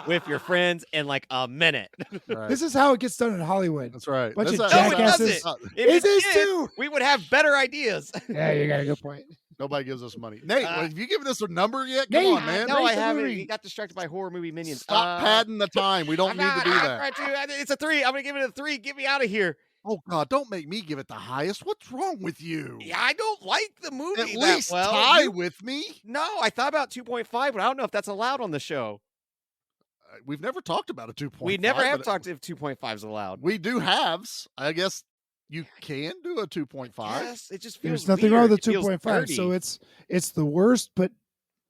with your friends in like a minute. Right. This is how it gets done in Hollywood. That's right. Bunch of That's No, it jackasses. doesn't. It If is did, too. we would have better ideas. Yeah, you got a good point. Nobody gives us money. Nate, Uh, have you given us a number yet? Come Nate, on, man. No, Rate I the haven't. movie. We got distracted by horror movie Minions. Stop padding the time. We don't I'm need not- to do I'm that. trying to- It's a 3. I'm going to give it a 3. Get me out of here. Oh, God, don't make me give it the highest. What's wrong with you? Yeah, I don't like the movie At that least well. tie with me. No, I thought about 2.5, but I don't know if that's allowed on the show. We've never talked about a 2.5. We never have but talked if 2.5 is allowed. We do halves. I guess you can do a 2.5. Yes, it just feels There's nothing wrong weird. with It the feels 2.5. So dirty. it's the worst, but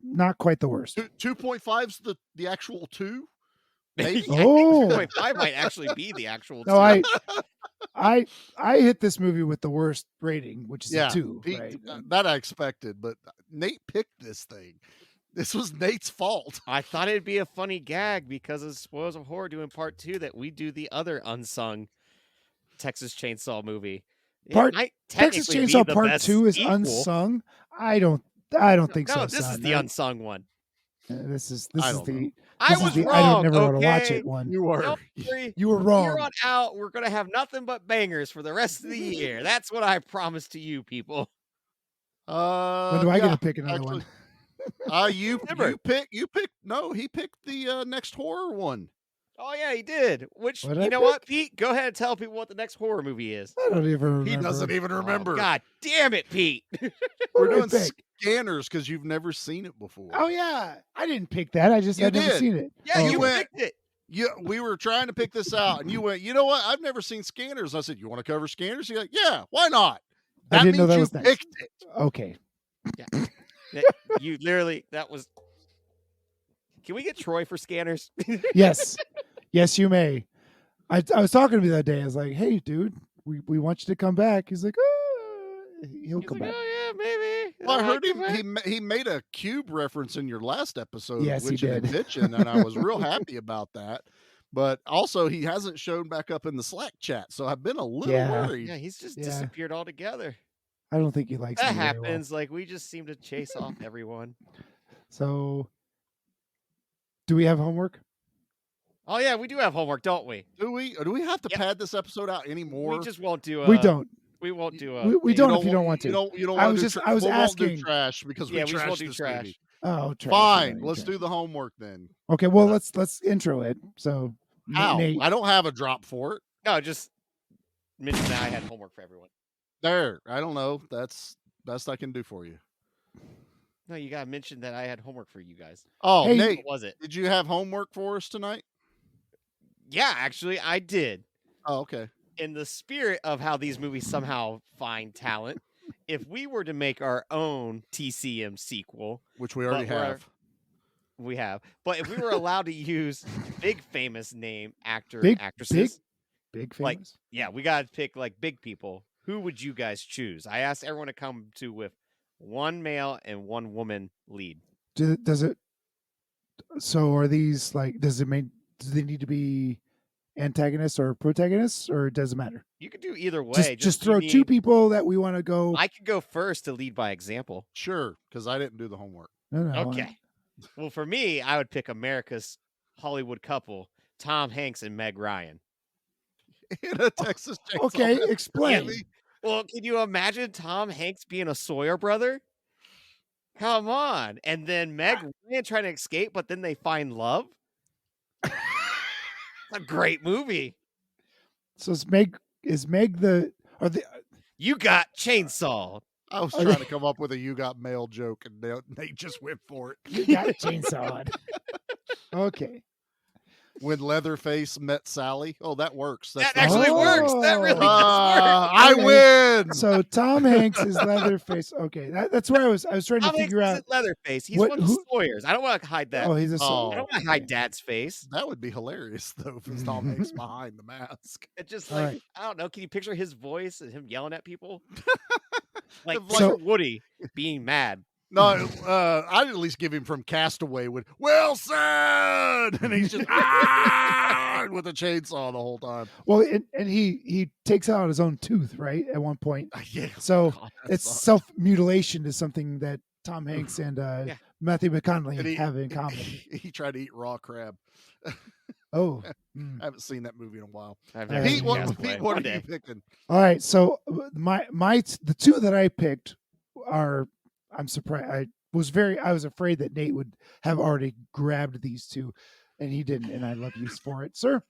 not quite the worst. 2.5's the actual 2? Maybe. Yeah, Oh. 2.5 might actually be the actual. No, 2. I hit this movie with the worst rating, which is Yeah, a 2. Pete, Right? that I expected, but Nate picked this thing. This was Nate's fault. I thought it'd be a funny gag because of Spoils of Horror doing part 2 that we do the other unsung Texas Chainsaw movie. It Part- might Texas technically be Chainsaw the Part best 2 is sequel. unsung. I don't think so. No, this is son. the unsung one. This is I the don't know. I this is was the wrong. I don't never want to watch okay? it one. You were. Don't worry. You were From here wrong. on out, we're gonna have nothing but bangers for the rest of the year. That's what I promise to you, people. When do I get to pick another actually, one? you Never. picked no, he picked the next horror one. Oh yeah, he did. Which What'd you I know what, Pete? Go ahead and tell people what the next horror movie is. I don't even remember. He doesn't even remember. Oh, God damn it, Pete! We're What doing did I pick? Scanners because you've never seen it before. Oh yeah, I didn't pick that. I just You had never did. seen it. Yeah, Oh, you okay. picked it. Yeah, we were trying to pick this out, and you went, you know what? I've never seen Scanners. I said, you want to cover Scanners? You're like, yeah, why not? I didn't know means that you was next. picked it. Okay. You literally that was. Can we get Troy for Scanners? Yes. Yes, you may. I was talking to him the other day. I was like, "Hey, dude, we want you to come back." He's like, he'll He's come like, back. oh yeah, maybe. Well, I I'm heard like, him. He made a cube reference in your last episode, Yes, he which you did. mentioned, and I was real happy about that. But also, he hasn't shown back up in the Slack chat, so I've been a little Yeah. worried. Yeah, he's just Yeah. disappeared altogether. I don't think he likes That me very well. happens. Like we just seem to chase off everyone. So, do we have homework? Oh yeah, we do have homework, don't we? Do we have to Yep. pad this episode out anymore? We just won't do. We don't. We won't do. We don't if you don't want to. You don't I want was to. just- I was we won't do asking. trash because Yeah, we we just won't trashed do this trash. movie. Oh, trash. Fine, Yeah, let's trash. do the homework then. Okay, well, let's intro it. So, How? Nate, I don't have a drop for it. No, just mention that I had homework for everyone. There, I don't know. That's best I can do for you. No, you gotta mention that I had homework for you guys. Oh, Hey, Nate, What was it? did you have homework for us tonight? Yeah, actually, I did. Oh, okay. In the spirit of how these movies somehow find talent, if we were to make our own TCM sequel, Which we already But we're- have. we have. But if we were allowed to use big famous name actor Big- actresses, big like- famous. yeah, we gotta pick like big people. Who would you guys choose? I asked everyone to come to with one male and one woman lead. Does it? So, are these like? Do they need to be antagonists or protagonists, or it doesn't matter? You could do either way. Just you throw two people that we want to go. I could go first to lead by example. Sure, because I didn't do the homework. No, Okay. Well, for me, I would pick America's Hollywood couple, Tom Hanks and Meg Ryan. In a Texas Chainsaw Okay, Massacre explain. movie. Well, can you imagine Tom Hanks being a Sawyer brother? Come on. And then Meg Ryan trying to escape, but then they find love? It's a great movie. So is Meg the You got chainsaw. I was trying to come up with a "you got mail" joke, and Nate just went for it. you got chainsawed? Okay. When Leatherface met Sally. Oh, that works. That That's actually Oh. works. That really does work. I Okay. win. So Tom Hanks is Leatherface. Okay, that's where I was trying to Tom Hanks figure out. isn't Leatherface. He's what- one of the who- Sawyers. I don't want to hide that. Oh, he's a Oh. I don't want to hide Dad's face. That would be hilarious, though, if it's Tom Hanks behind the mask. It just All like right. I don't know. Can you picture his voice and him yelling at people? Like So- picture Woody being mad. No, I'd at least give him from Castaway with Wilson, and he's just with a chainsaw the whole time. Well, and he takes out his own tooth, right, at one point. Yeah. So God, that it's sucks. self-mutilation is something that Tom Hanks and Matthew And McConaughey have in common. He tried to eat raw crab. Oh. I haven't seen that movie in a while. I've never Pete, seen what, Castaway. Pete, what One are you day. picking? All right, so the two that I picked are, I'm surprised. I was afraid that Nate would have already grabbed these two, and he didn't, and I love you for it, sir.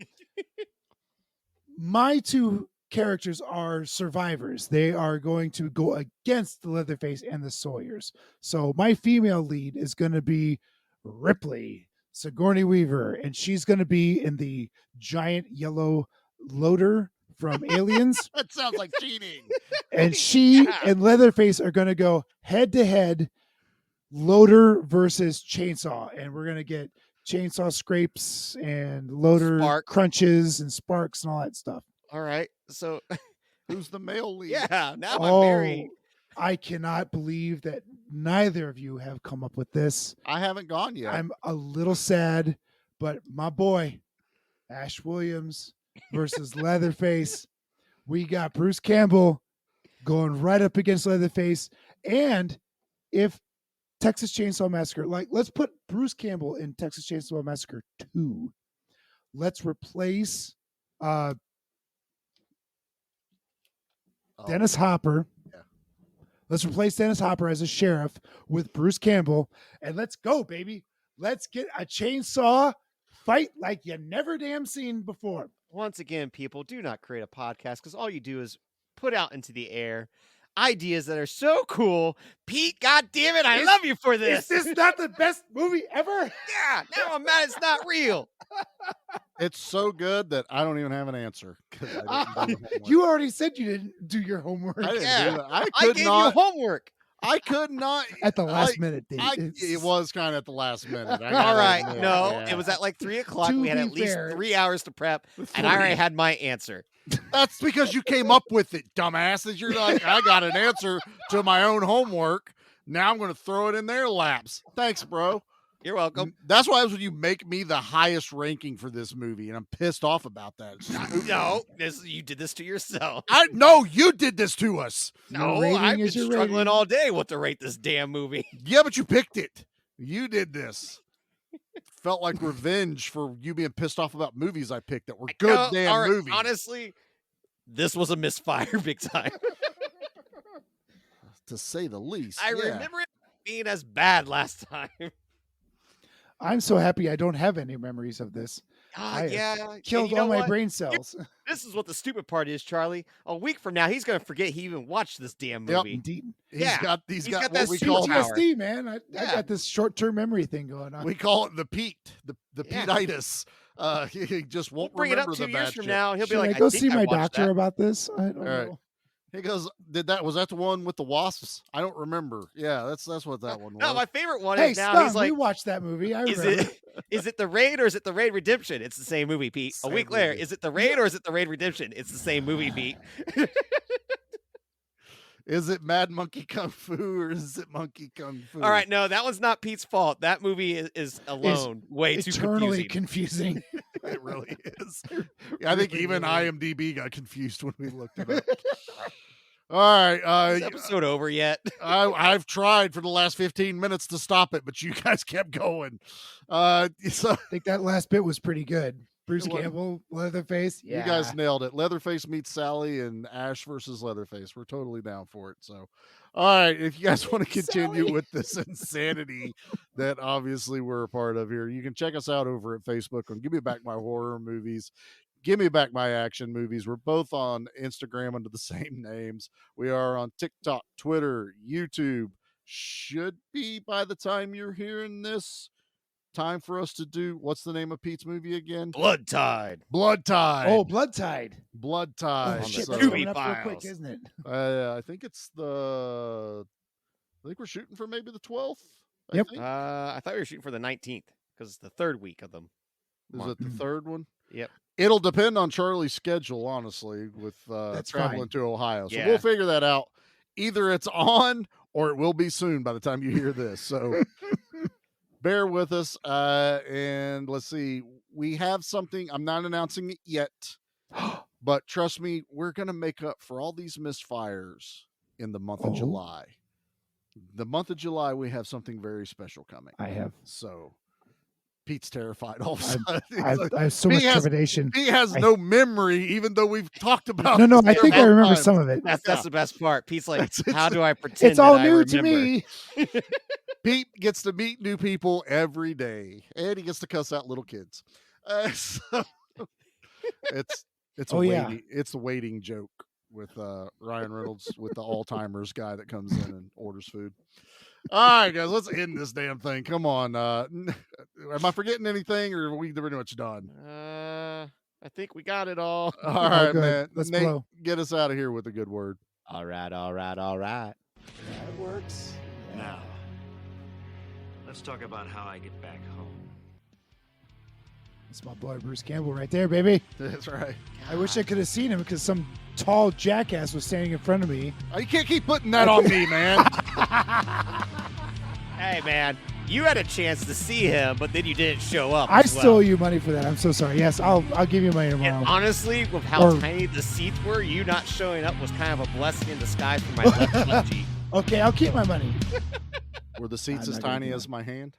My two characters are survivors. They are going to go against the Leatherface and the Sawyers. So my female lead is going to be Ripley, Sigourney Weaver, and she's going to be in the giant yellow loader from Aliens. That sounds like cheating. And she Yeah. and Leatherface are going to go head to head, loader versus chainsaw, and we're going to get chainsaw scrapes and loader Spark. crunches and sparks and all that stuff. All right. So Who's the male lead? yeah, now I'm very I cannot believe that neither of you have come up with this. I haven't gone yet. I'm a little sad, but my boy Ash Williams versus Leatherface. We got Bruce Campbell going right up against Leatherface, and if Texas Chainsaw Massacre, like, let's put Bruce Campbell in Texas Chainsaw Massacre 2. Let's replace Dennis Hopper. Yeah. Let's replace Dennis Hopper as a sheriff with Bruce Campbell, and let's go, baby. Let's get a chainsaw fight like you never damn seen before. once again, people, do not create a podcast because all you do is put out into the air ideas that are so cool. Pete, God damn it, I love you for this. Is this not the best movie ever? Yeah, now I'm mad it's not real. It's so good that I don't even have an answer. 'Cause I didn't do the homework. You already said you didn't do your homework I didn't Yeah. do that. I I could gave not. you homework. I could not. at the last I- minute. Dave. It was kind of at the last minute. I All gotta right, admit, no, yeah. it was at like 3 o'clock. To We had be at least fair- 3 hours to prep, and I already had my answer. That's because you came up with it, dumbasses. You're like, I got an answer to my own homework. Now I'm going to throw it in their laps. Thanks, bro. You're welcome. That's why when you make me the highest ranking for this movie, and I'm pissed off about that. It's stupid. No, you did this to yourself. I know you did this to us. No, rating I've been is your struggling rating. all day what to rate this damn movie. Yeah, but you picked it. You did this. Felt like revenge for you being pissed off about movies I picked that were good No, damn all right, movies. Honestly, this was a misfire big time. To say the least. I yeah. remember it being as bad last time. I'm so happy I don't have any memories of this. God, yeah. and Killed you know all my what? brain cells. This is what the stupid part is, Charlie. A week from now, he's going to forget he even watched this damn Yep. movie. Indeed. He's Yeah, got he's got got what that we super call power. PTSD, man. I Yeah. got this short-term memory thing going on. we call it the Pete, the Yeah. Pete-itis. He just We'll won't bring it up remember 2 the years bad from shit. now. He'll Should be like, I go think see my watched doctor that. about this? I don't right. know. He goes, was that the one with the wasps? I don't remember. Yeah, that's what that one was. No, my favorite one Hey, is now Stung, he's like, we watched that movie. I is remember. is it the Raid or is it the Raid Redemption? It's the same movie, Pete. Same A week later, movie. is it the Raid or is it the Raid Redemption? It's the same movie, Pete. Is it Mad Monkey Kung Fu or is it Monkey Kung Fu? All right, no, that one's not Pete's fault. That movie is alone way too Eternally confusing. confusing. It really is. I think even IMDb got confused when we looked it up. All right. Is this episode over yet? I've tried for the last 15 minutes to stop it, but you guys kept going. So I think that last bit was pretty good. Bruce Campbell, Leatherface. Yeah. You guys nailed it. Leatherface meets Sally and Ash versus Leatherface. We're totally down for it. So, all right. If you guys want to continue with this insanity that obviously we're a part of here, you can check us out over at Facebook on Give Me Back My Horror Movies. Give Me Back My Action Movies. We're both on Instagram under the same names. We are on TikTok, Twitter, YouTube. Should be, by the time you're hearing this, time for us to do, what's the name of Pete's movie again? Blood Tide. Blood Tide. Oh, Blood Tide. Blood Tide. Oh, shit, So, that's coming up real quick, isn't it? I think it's I think we're shooting for maybe the 12th. Yep. I thought we were shooting for the 19th because it's the third week of them. Is it the third one? Yep. It'll depend on Charlie's schedule, honestly, with traveling to Ohio. So we'll figure that out. Either it's on or it will be soon by the time you hear this. So bear with us. And let's see. We have something. I'm not announcing it yet, but trust me, we're going to make up for all these misfires in the month of July. The month of July, we have something very special coming. I have. So Pete's terrified all of a sudden. I have so much trepidation. He has no memory, even though we've talked about No, it I think I remember times. some of it. That's the best part. Pete's like, how do I pretend It's all that I new to remember? me. Pete gets to meet new people every day, and he gets to cuss out little kids. So it's the waiting joke with Ryan Reynolds with the Alzheimer's guy that comes in and orders food. All right, guys, let's end this damn thing. Come on. Am I forgetting anything, or are we pretty much done? I think we got it all. All right, good. man. Let's Nate, blow. get us out of here with a good word. All right. That works. Now, let's talk about how I get back home. That's my boy Bruce Campbell right there, baby. That's right. I wish I could have seen him because some tall jackass was standing in front of me. Oh, you can't keep putting that on me, man. Hey, man, you had a chance to see him, but then you didn't show up. I as well. stole you money for that. I'm so sorry. Yes, I'll give you money tomorrow. And honestly, with how tiny the seats were, you not showing up was kind of a blessing in disguise for my left butt cheek. Okay, I'll keep my money. Were the seats I'm as not gonna tiny do as my hand?